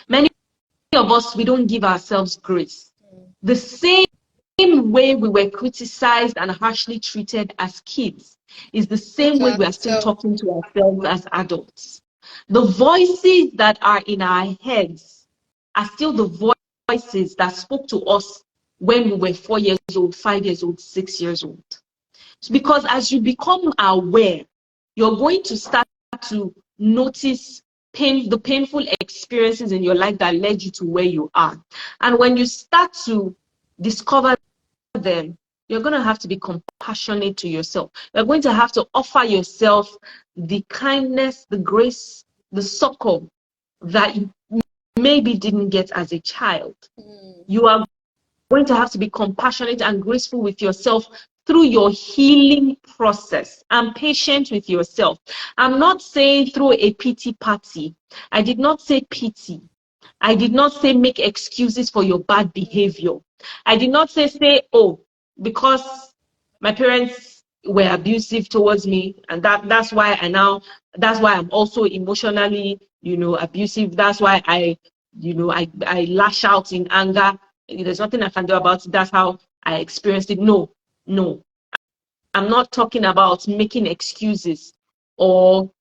Many of us, we don't give ourselves grace. The same way we were criticized and harshly treated as kids is the same way we are still talking to ourselves as adults. The voices that are in our heads are still the voices that spoke to us when we were 4 years old, 5 years old, 6 years old. It's because as you become aware, you're going to start to notice the painful experiences in your life that led you to where you are. And when you start to discover them, you're going to have to be compassionate to yourself. You're going to have to offer yourself the kindness, the grace, the succor that you maybe didn't get as a child. You are going to have to be compassionate and graceful with yourself through your healing process, and patient with yourself. I'm not saying through a pity party. I did not say pity. I did not say make excuses for your bad behavior. I did not say, oh, because my parents were abusive towards me, and that's why I'm also emotionally, abusive. That's why I lash out in anger. There's nothing I can do about it. That's how I experienced it. No. I'm not talking about making excuses or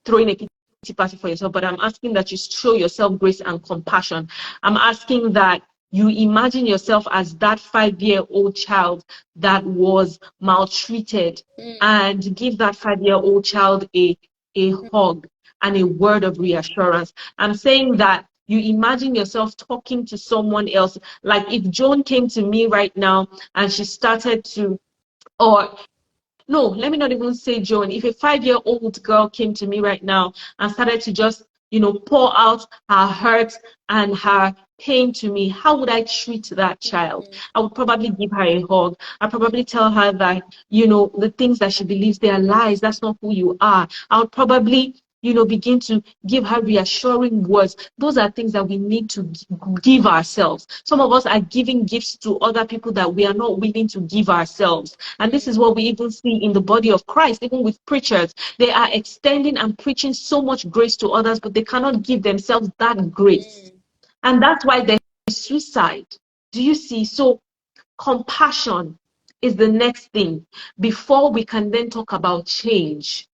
throwing a pity party for yourself, but I'm asking that you show yourself grace and compassion. I'm asking that you imagine yourself as that 5-year-old child that was maltreated and give that 5-year-old child a hug and a word of reassurance. I'm saying that you imagine yourself talking to someone else. Like if Joan came to me right now and she started to, or no, let me not even say Joan. If a 5-year-old girl came to me right now and started to just, pour out her hurt and her pain to me, how would I treat that child? I would probably give her a hug. I'd probably tell her that, the things that she believes, they are lies. That's not who you are. I would probably, begin to give her reassuring words. Those are things that we need to give ourselves. Some of us are giving gifts to other people that we are not willing to give ourselves. And this is what we even see in the body of Christ, even with preachers. They are extending and preaching so much grace to others, but they cannot give themselves that grace. And that's why there is suicide. Do you see? So compassion is the next thing before we can then talk about change.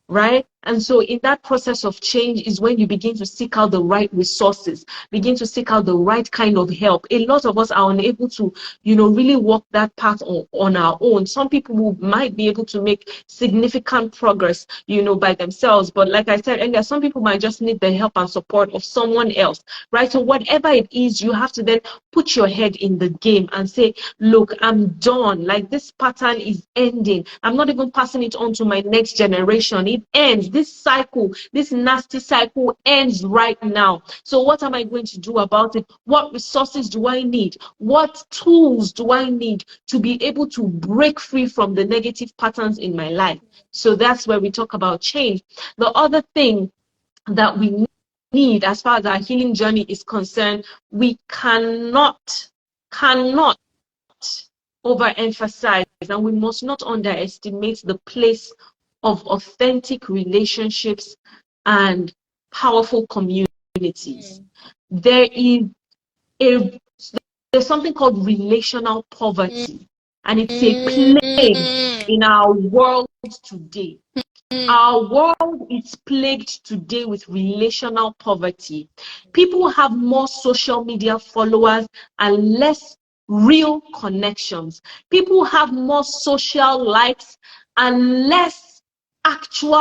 Right? And so in that process of change is when you begin to seek out the right resources, begin to seek out the right kind of help. A lot of us are unable to, really walk that path on our own. Some people who might be able to make significant progress, by themselves. But like I said earlier, some people might just need the help and support of someone else, right? So whatever it is, you have to then put your head in the game and say, look, I'm done. Like this pattern is ending. I'm not even passing it on to my next generation. It ends. This cycle, this nasty cycle ends right now. So what am I going to do about it? What resources do I need? What tools do I need to be able to break free from the negative patterns in my life? So that's where we talk about change. The other thing that we need as far as our healing journey is concerned, we cannot overemphasize, and we must not underestimate the place of authentic relationships and powerful communities. There's something called relational poverty, and it's a plague in our world today. Our world is plagued today with relational poverty. People have more social media followers and less real connections. People have more social likes and less actual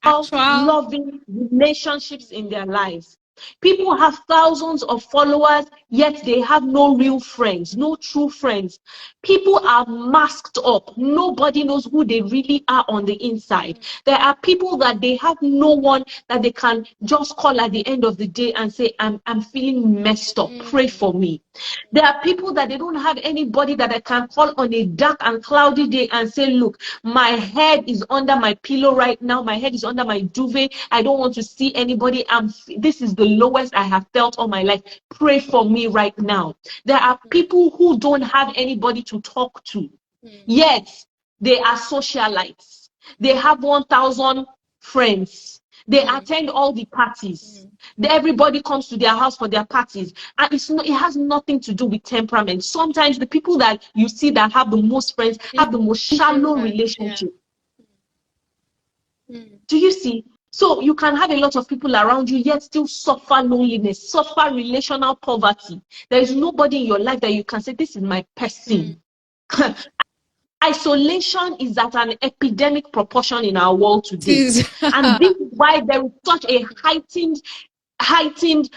Actual. loving relationships in their lives. People have thousands of followers, yet they have no real friends, no true friends. People are masked up. Nobody knows who they really are on the inside. There are people that they have no one that they can just call at the end of the day and say, I'm feeling messed up. Pray for me. There are people that they don't have anybody that I can call on a dark and cloudy day and say, look, my head is under my pillow right now. My head is under my duvet. I don't want to see anybody. This is the lowest I have felt all my life. Pray for me right now. There are people who don't have anybody to talk to, yet they are socialites. They have 1,000 friends. They attend all the parties. Everybody comes to their house for their parties. And it has nothing to do with temperament. Sometimes the people that you see that have the most friends have the most shallow relationship. Do you see? So you can have a lot of people around you, yet still suffer loneliness, suffer relational poverty. There is nobody in your life that you can say, this is my person. Isolation is at an epidemic proportion in our world today. And this is why there is such a heightened,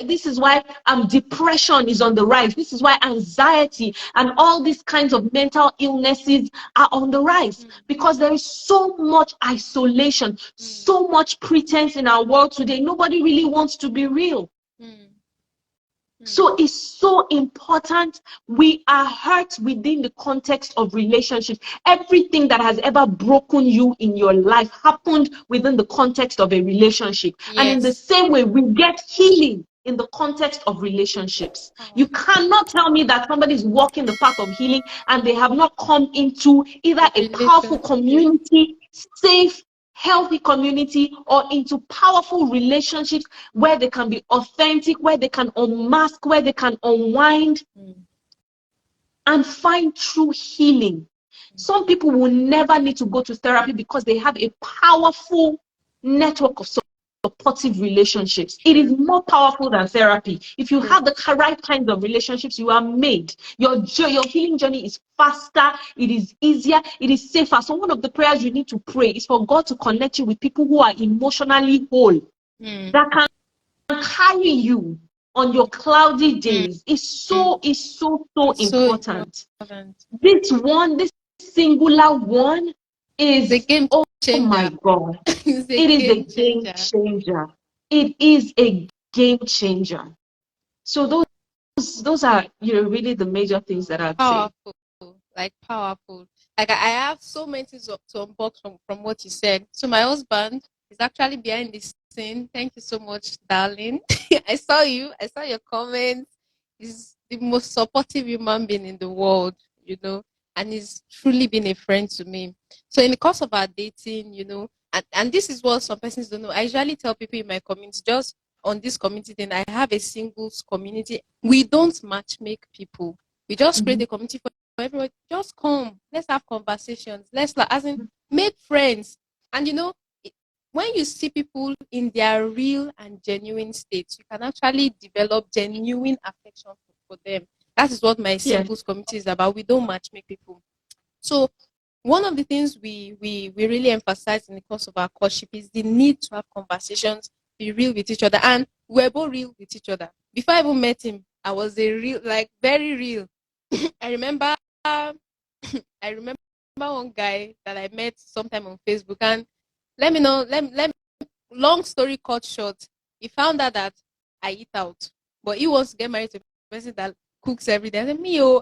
this is why depression is on the rise. This is why anxiety and all these kinds of mental illnesses are on the rise, because there is so much isolation, so much pretense in our world today. Nobody really wants to be real. So it's so important. We are hurt within the context of relationships. Everything that has ever broken you in your life happened within the context of a relationship. Yes. And in the same way, we get healing in the context of relationships. You cannot tell me that somebody is walking the path of healing and they have not come into either a powerful community, safe, healthy community, or into powerful relationships where they can be authentic, where they can unmask, where they can unwind and find true healing. Some people will never need to go to therapy because they have a powerful network of supportive relationships. It is more powerful than therapy. If you have the right kinds of relationships, you are made. Your healing journey is faster, it is easier, it is safer. So one of the prayers you need to pray is for God to connect you with people who are emotionally whole, that can carry you on your cloudy days. Is so important. This singular one is a game changer. Oh my God. It is a game changer. It is a game changer. So those are really the major things that I'd say. Powerful. Like I have so many things to unbox from what you said. So my husband is actually behind the scene. Thank you so much, darling. I saw your comments. He's the most supportive human being in the world, and he's truly been a friend to me. So in the course of our dating, and this is what some persons don't know. I usually tell people in my community, just on this community thing, I have a singles community. We don't matchmake people. We just create a community for everyone. Just come. Let's have conversations. Make friends. And when you see people in their real and genuine states, you can actually develop genuine affection for them. That is what my singles community is about. We don't matchmake people. So one of the things we really emphasize in the course of our courtship is the need to have conversations, be real with each other. And we're both real with each other. Before I even met him, I was very real. I remember one guy that I met sometime on Facebook, and let me long story cut short, he found out that I eat out, but he wants to get married to a person that cooks every day. I said,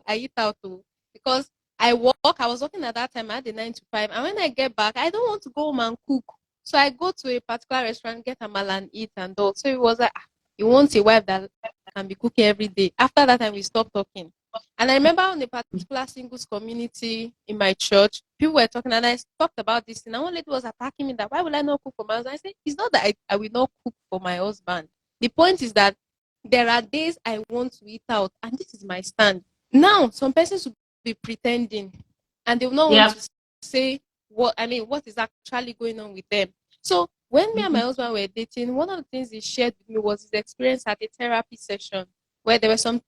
I eat out too, because I was working at that time. I had a 9 to 5, and when I get back, I don't want to go home and cook, so I go to a particular restaurant, get amala and eat and all. So it was like, he wants a wife that can be cooking every day. After that time, we stopped talking. And I remember on a particular singles community in my church, people were talking, and I talked about this, and one lady was attacking me that why will I not cook for my husband? I said, it's not that I will not cook for my husband. The point is that there are days I want to eat out, and this is my stand. Now, some persons will be pretending, and they will not want to say what is actually going on with them. So when me and my husband were dating, one of the things he shared with me was his experience at a therapy session where there were some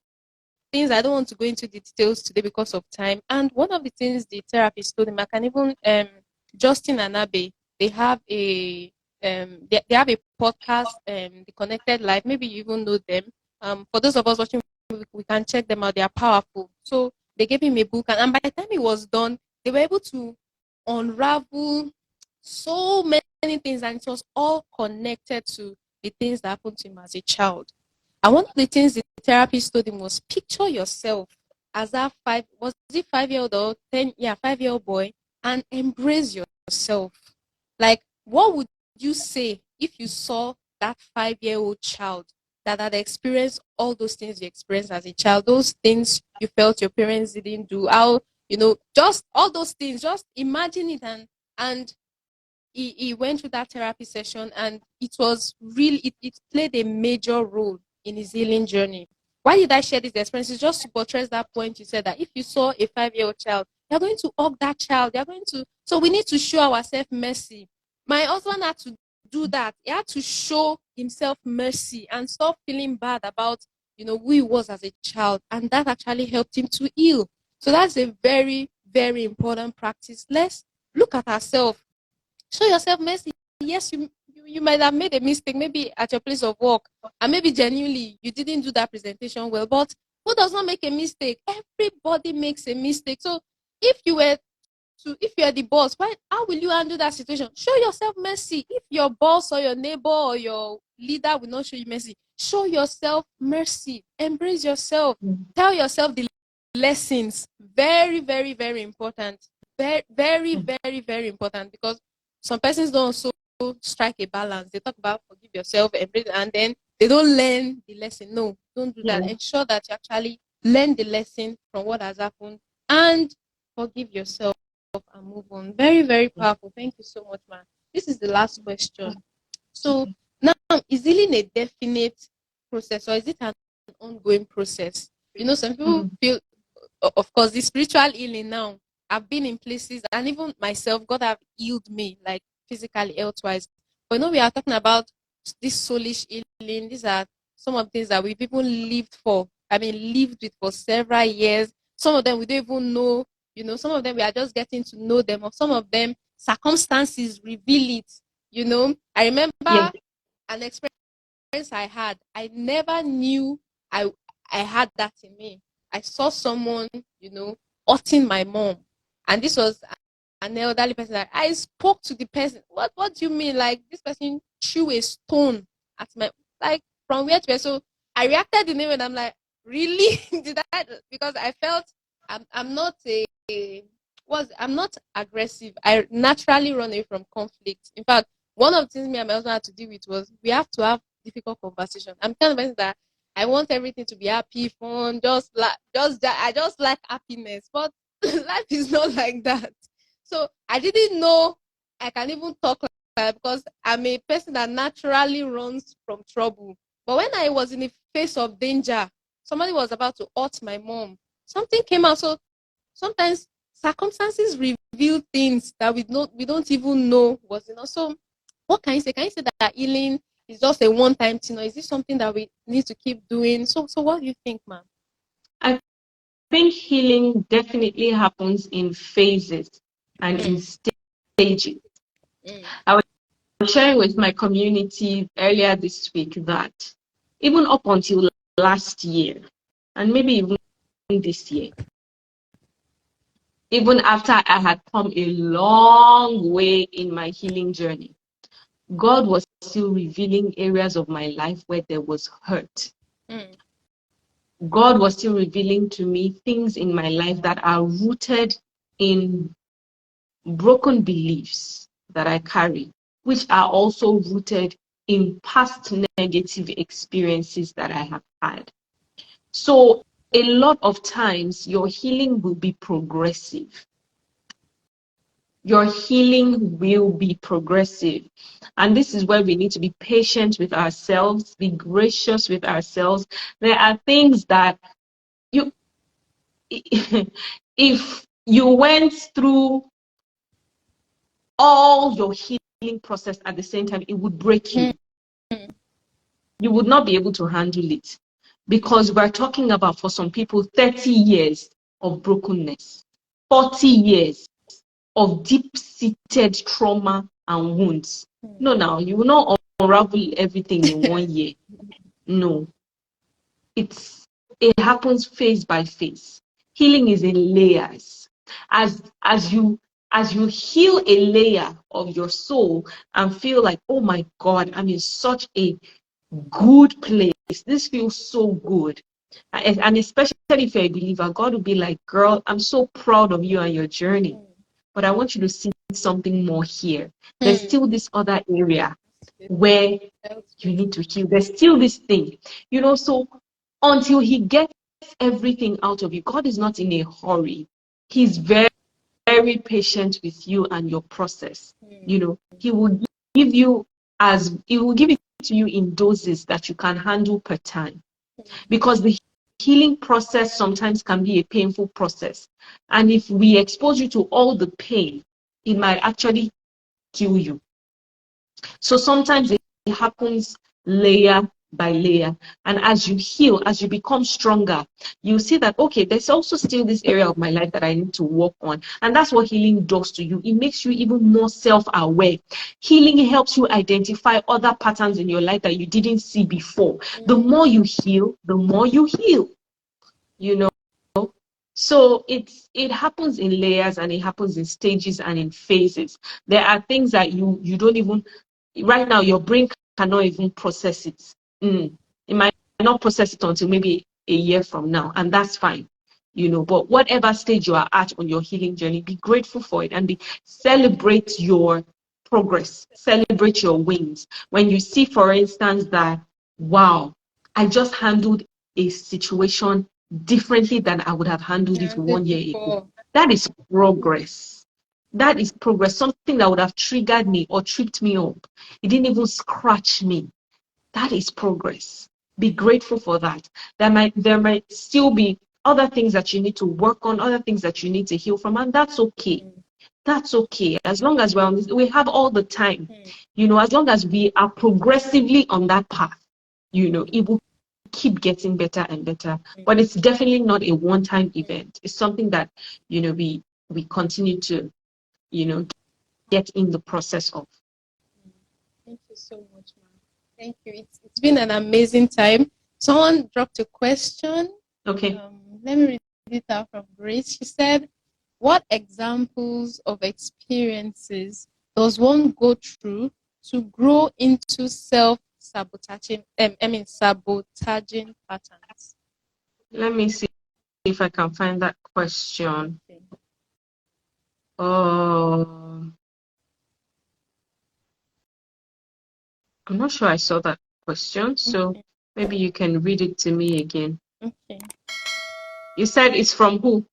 things, I don't want to go into the details today because of time. And one of the things the therapist told him, I can even Justin and Abe, they have a they have a podcast, the Connected Life. Maybe you even know them. For those of us watching, we can check them out. They are powerful. So they gave him a book, and by the time it was done, they were able to unravel so many things, and it was all connected to the things that happened to him as a child. And one of the things the therapist told him was picture yourself as that was it 5 year old or 10, yeah, 5 year old boy, and embrace yourself. Like, what would you say if you saw that 5 year old child that had experienced all those things you experienced as a child, those things you felt your parents didn't do, how, just all those things, just imagine it. And he went through that therapy session, and it was really, it played a major role in his healing journey. Why did I share this experience? It's just to buttress that point you said, that if you saw a 5 year old child, you're going to hug that child. You're going to, so we need to show ourselves mercy. My husband had to do that. He had to show himself mercy and stop feeling bad about, who he was as a child. And that actually helped him to heal. So that's a very, very important practice. Let's look at ourselves. Show yourself mercy. Yes, you might have made a mistake, maybe at your place of work, and maybe genuinely you didn't do that presentation well. But who does not make a mistake? Everybody makes a mistake. So if you were if you're the boss, how will you handle that situation? Show yourself mercy. If your boss or your neighbor or your leader will not show you mercy, show yourself mercy. Embrace yourself. Tell yourself the lessons. Very, very, very important. Very, very, very, very important, because some persons don't also strike a balance. They talk about forgive yourself, embrace, and then they don't learn the lesson. No, don't do that. Ensure that you actually learn the lesson from what has happened and forgive yourself and move on. Very, very powerful. Thank you so much, man. This is the last question. So now, is healing a definite process, or is it an ongoing process? Some people feel, of course, the spiritual healing now. I've been in places, and even myself, God have healed me, like physically, health-wise. But we are talking about this soulish healing. These are some of the things that we've even lived with for several years. Some of them we don't even know. Some of them we are just getting to know them, or some of them circumstances reveal it. I remember an experience I had. I never knew I had that in me. I saw someone, hurting my mom, and this was an elderly person. I spoke to the person. What do you mean? Like, this person threw a stone at my, like, from where to where? So I reacted in a way, and I'm like, really? Did I? Because I felt I'm not I'm not aggressive. I naturally run away from conflict. In fact, one of the things me and my husband had to deal with was we have to have difficult conversation. I'm kind of person that I want everything to be happy, fun, I just like happiness. But life is not like that. So I didn't know I can even talk like that, because I'm a person that naturally runs from trouble. But when I was in the face of danger, somebody was about to hurt my mom, something came out. So sometimes circumstances reveal things that we don't even know was enough. So what can you say? Can you say that healing is just a one-time thing, or is this something that we need to keep doing? So what do you think, ma'am? I think healing definitely happens in phases and in stages. I was sharing with my community earlier this week that even up until last year, and maybe even this year, even after I had come a long way in my healing journey, God was still revealing areas of my life where there was hurt. God was still revealing to me things in my life that are rooted in broken beliefs that I carry, which are also rooted in past negative experiences that I have had. So a lot of times your healing will be progressive. Your healing will be progressive. And this is where we need to be patient with ourselves, be gracious with ourselves. There are things that if you went through all your healing process at the same time, it would break you. You would not be able to handle it. Because we're talking about, for some people, 30 years of brokenness, 40 years of deep-seated trauma and wounds. No, now, you will not unravel everything in 1 year. No. It happens phase by phase. Healing is in layers. As you heal a layer of your soul and feel like, oh my God, I'm in such a good place. This feels so good. And especially if you're a believer, God will be like, girl, I'm so proud of you and your journey. But I want you to see something more here. There's still this other area where you need to heal. There's still this thing. So until he gets everything out of you, God is not in a hurry. He's very, very patient with you and your process. He will give it to you in doses that you can handle per time. Because the healing process sometimes can be a painful process. And if we expose you to all the pain, it might actually kill you. So sometimes it happens layer by layer. And as you heal, as you become stronger, you see that, okay, there's also still this area of my life that I need to work on. And that's what healing does to you. It makes you even more self-aware. Healing helps you identify other patterns in your life that you didn't see before. The more you heal, the more you heal. So it happens in layers, and it happens in stages and in phases. There are things that you don't even, right now, your brain cannot even process it. It might not process it until maybe a year from now, and that's fine. But whatever stage you are at on your healing journey, be grateful for it and celebrate your progress, celebrate your wins. When you see, for instance, that, wow, I just handled a situation differently than I would have handled it 1 year ago. That is progress. That is progress. Something that would have triggered me or tripped me up. It didn't even scratch me. That is progress. Be grateful for that. There might still be other things that you need to work on, other things that you need to heal from, and that's okay. That's okay. As long as we have all the time. As long as we are progressively on that path, it will keep getting better and better. But it's definitely not a one-time event. It's something that we continue to get in the process of. Thank you so much, ma'am. Thank you. It's been an amazing time. Someone dropped a question. Okay. Let me read it out from Grace. She said, what examples of experiences does one go through to grow into sabotaging patterns? Let me see if I can find that question. Okay. I'm not sure I saw that question, so maybe you can read it to me again. Okay. You said it's from who?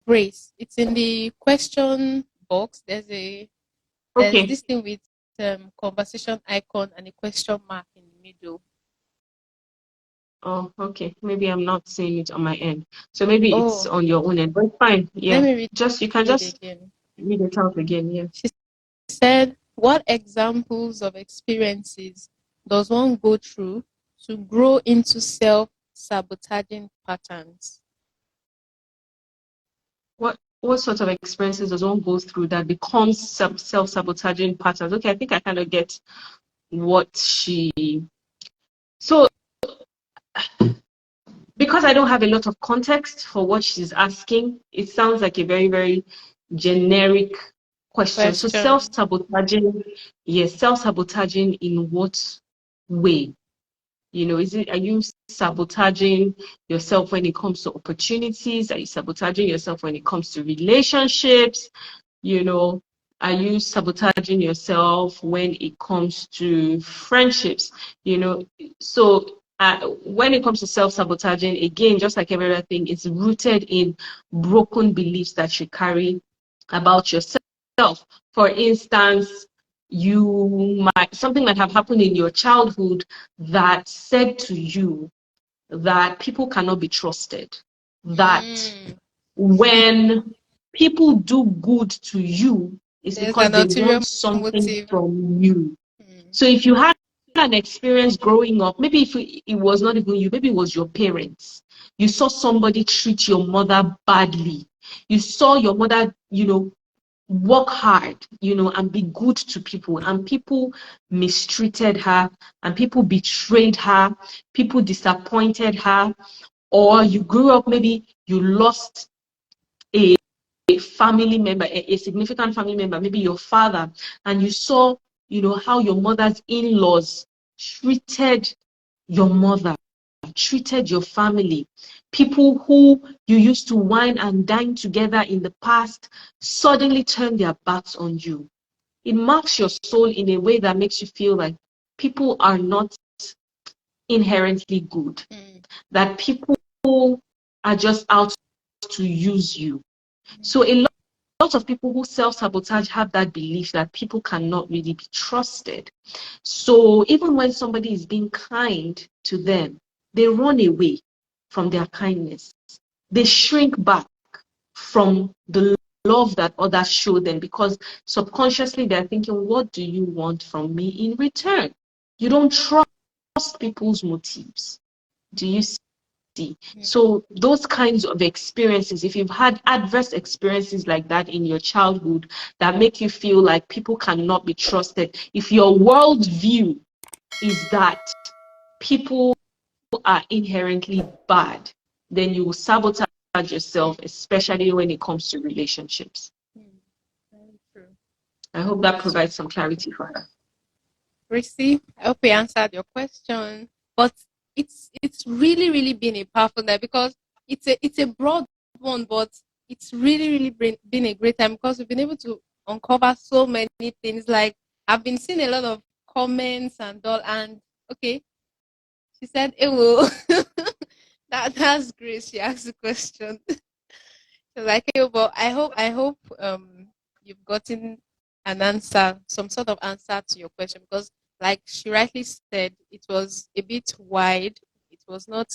Grace. It's in the question box. There's this thing with conversation icon and a question mark in the middle. Oh, okay. Maybe I'm not seeing it on my end. So maybe it's on your own end, but it's fine. Yeah. Let me read you can just read it out again. Yeah. She said, what examples of experiences does one go through to grow into self-sabotaging patterns? What sort of experiences does one go through that becomes self-sabotaging patterns? Okay, I think I kind of get what she... So, because I don't have a lot of context for what she's asking, it sounds like a very, very generic question. So self-sabotaging, yes, self-sabotaging in what way? Are you sabotaging yourself when it comes to opportunities? Are you sabotaging yourself when it comes to relationships? Are you sabotaging yourself when it comes to friendships? So when it comes to self-sabotaging, again, just like every other thing, it's rooted in broken beliefs that you carry about yourself. For instance, something might have happened in your childhood that said to you that people cannot be trusted, that when people do good to you, it's because they want something from you. So if you had an experience growing up, maybe if it was not even you, maybe it was your parents. You saw somebody treat your mother badly. You saw your mother, work hard, and be good to people, and people mistreated her, and people betrayed her, people disappointed her, or you grew up, maybe you lost a family member, a significant family member, maybe your father, and you saw, how your mother's in-laws treated your mother, treated your family. People who you used to wine and dine together in the past suddenly turn their backs on you. It marks your soul in a way that makes you feel like people are not inherently good, that people are just out to use you. So a lot of people who self-sabotage have that belief that people cannot really be trusted. So even when somebody is being kind to them, they run away from their kindness. They shrink back from the love that others show them, because subconsciously they're thinking, what do you want from me in return? You don't trust people's motives. Do you see? So those kinds of experiences, if you've had adverse experiences like that in your childhood that make you feel like people cannot be trusted, if your worldview is that people are inherently bad, then you will sabotage yourself, especially when it comes to relationships. Very true. I hope that provides some clarity for her. Chrissy, I hope we answered your question. But it's really been a powerful night, because it's a broad one, but it's really been a great time, because we've been able to uncover so many things. Like, I've been seeing a lot of comments and all, and okay, she said, "Ewo." That's great. She asked the question. So, like, but I hope you've gotten an answer, some sort of answer to your question, because like she rightly said, it was a bit wide. It was not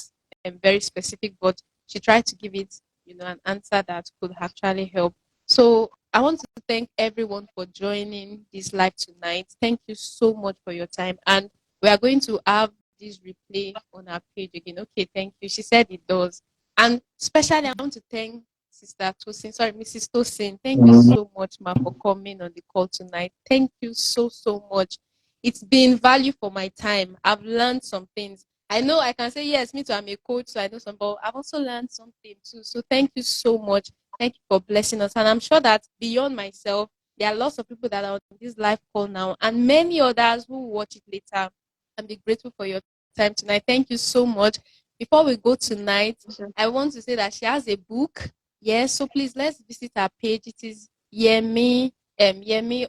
very specific, but she tried to give it, an answer that could actually help. So I want to thank everyone for joining this live tonight. Thank you so much for your time, and we are going to have this replay on our page again. Okay, thank you. She said it does. And especially, I want to thank Sister Tosin, sorry, Mrs. Tosin. Thank you so much, ma, for coming on the call tonight. Thank you so much. It's been value for my time. I've learned some things. I know I can say, yes, me too, I'm a coach, so I know some, but I've also learned something too. So thank you so much. Thank you for blessing us. And I'm sure that beyond myself, there are lots of people that are on this live call now, and many others who will watch it later, and be grateful for your time tonight. Thank you so much. Before we go tonight, I want to say that she has a book. Yes, so please let's visit her page. It is Yemi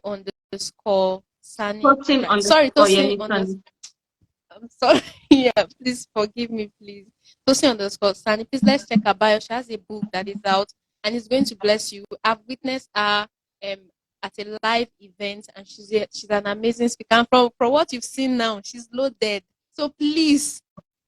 underscore Sanni. Tosin Right. Sorry, underscore Tosin Yemi underscore. Sanni. I'm sorry. Yeah, please forgive me, please. Tosin underscore Sanni. Please let's check her bio. She has a book that is out, and it's going to bless you. I've witnessed her at a live event, and she's an amazing speaker. And from what you've seen now, she's loaded. So please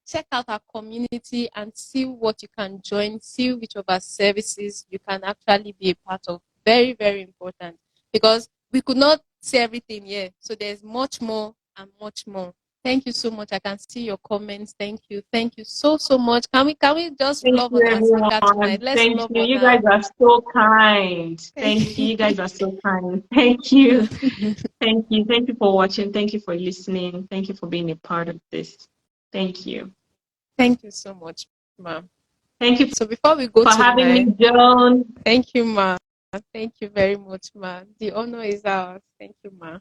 check out our community and see what you can join, see which of our services you can actually be a part of. Very important, because we could not say everything here. So there's much more and much more. Thank you so much. I can see your comments. Thank you. Thank you so much. Can we just Thank love you, on our speaker everyone. tonight? Let's Thank love you. on You her. guys are so kind. Thank you. Thank You guys are so kind. Thank you. Thank you. Thank you for watching. Thank you for listening. Thank you for being a part of this. Thank you. Thank you so much, ma'am. Thank you So before we go for having me, tonight, Joan. thank you, ma. Thank you very much, ma. The honor is ours. Thank you, ma.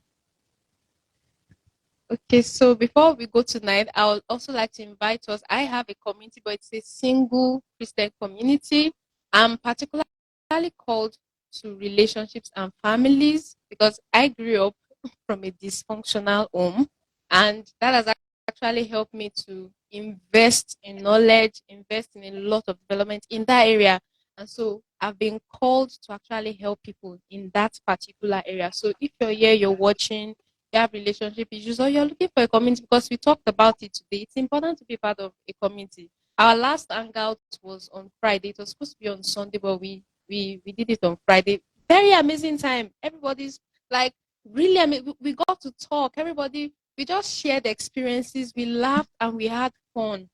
Okay, so before we go tonight, I would also like to invite us. I have a community, but it's a single Christian community. I'm particularly called to relationships and families, because I grew up from a dysfunctional home, and that has actually helped me to invest in knowledge, invest in a lot of development in that area. And so I've been called to actually help people in that particular area. So if you're here, you're watching, you have relationship issues, or you're looking for a community, because we talked about it today, it's important to be part of a community. Our last hangout was on Friday. It was supposed to be on Sunday, but we did it on Friday. Very amazing time. Everybody's like, really, I mean, we got to talk. Everybody We just shared experiences, we laughed, and we had fun.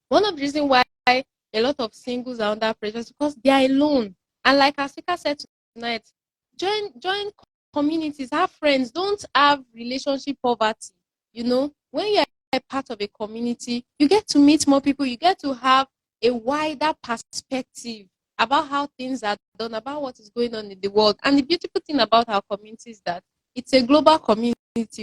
One of the reasons why a lot of singles are under pressure is because they are alone. And like our speaker said tonight, join communities, have friends, don't have relationship poverty. You know, when you are a part of a community, you get to meet more people, you get to have a wider perspective about how things are done, about what is going on in the world. And the beautiful thing about our community is that it's a global community.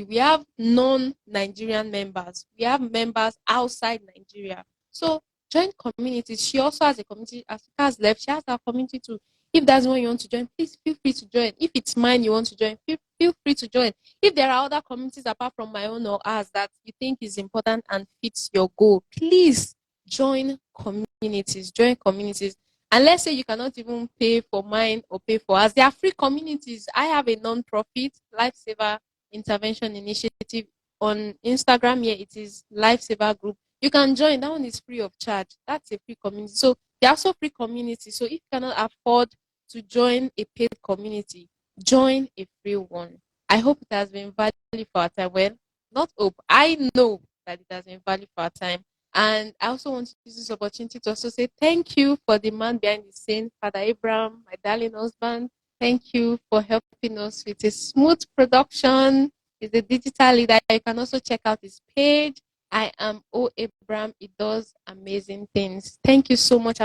We have non-Nigerian members, we have members outside Nigeria. So join communities. She also has a community. As has left, she has her community too. If that's one you want to join, please feel free to join. If it's mine you want to join, feel free to join. If there are other communities apart from my own or ours that you think is important and fits your goal, please join communities. Join communities. And let's say you cannot even pay for mine or pay for us. There are free communities. I have a non-profit lifesaver intervention initiative on Instagram. Here it is Lifesaver Group. You can join. That one is free of charge. That's a free community. So there are also free communities. So if you cannot afford to join a paid community, join a free one. I hope it has been valuable for our time. Well, not hope. I know that it has been valuable for our time. And I also want to use this opportunity to also say thank you for the man behind the scene, Father Abraham, my darling husband. Thank you for helping us with a smooth production. He's a digital leader. You can also check out his page. I am O. Abraham. It does amazing things. Thank you so much.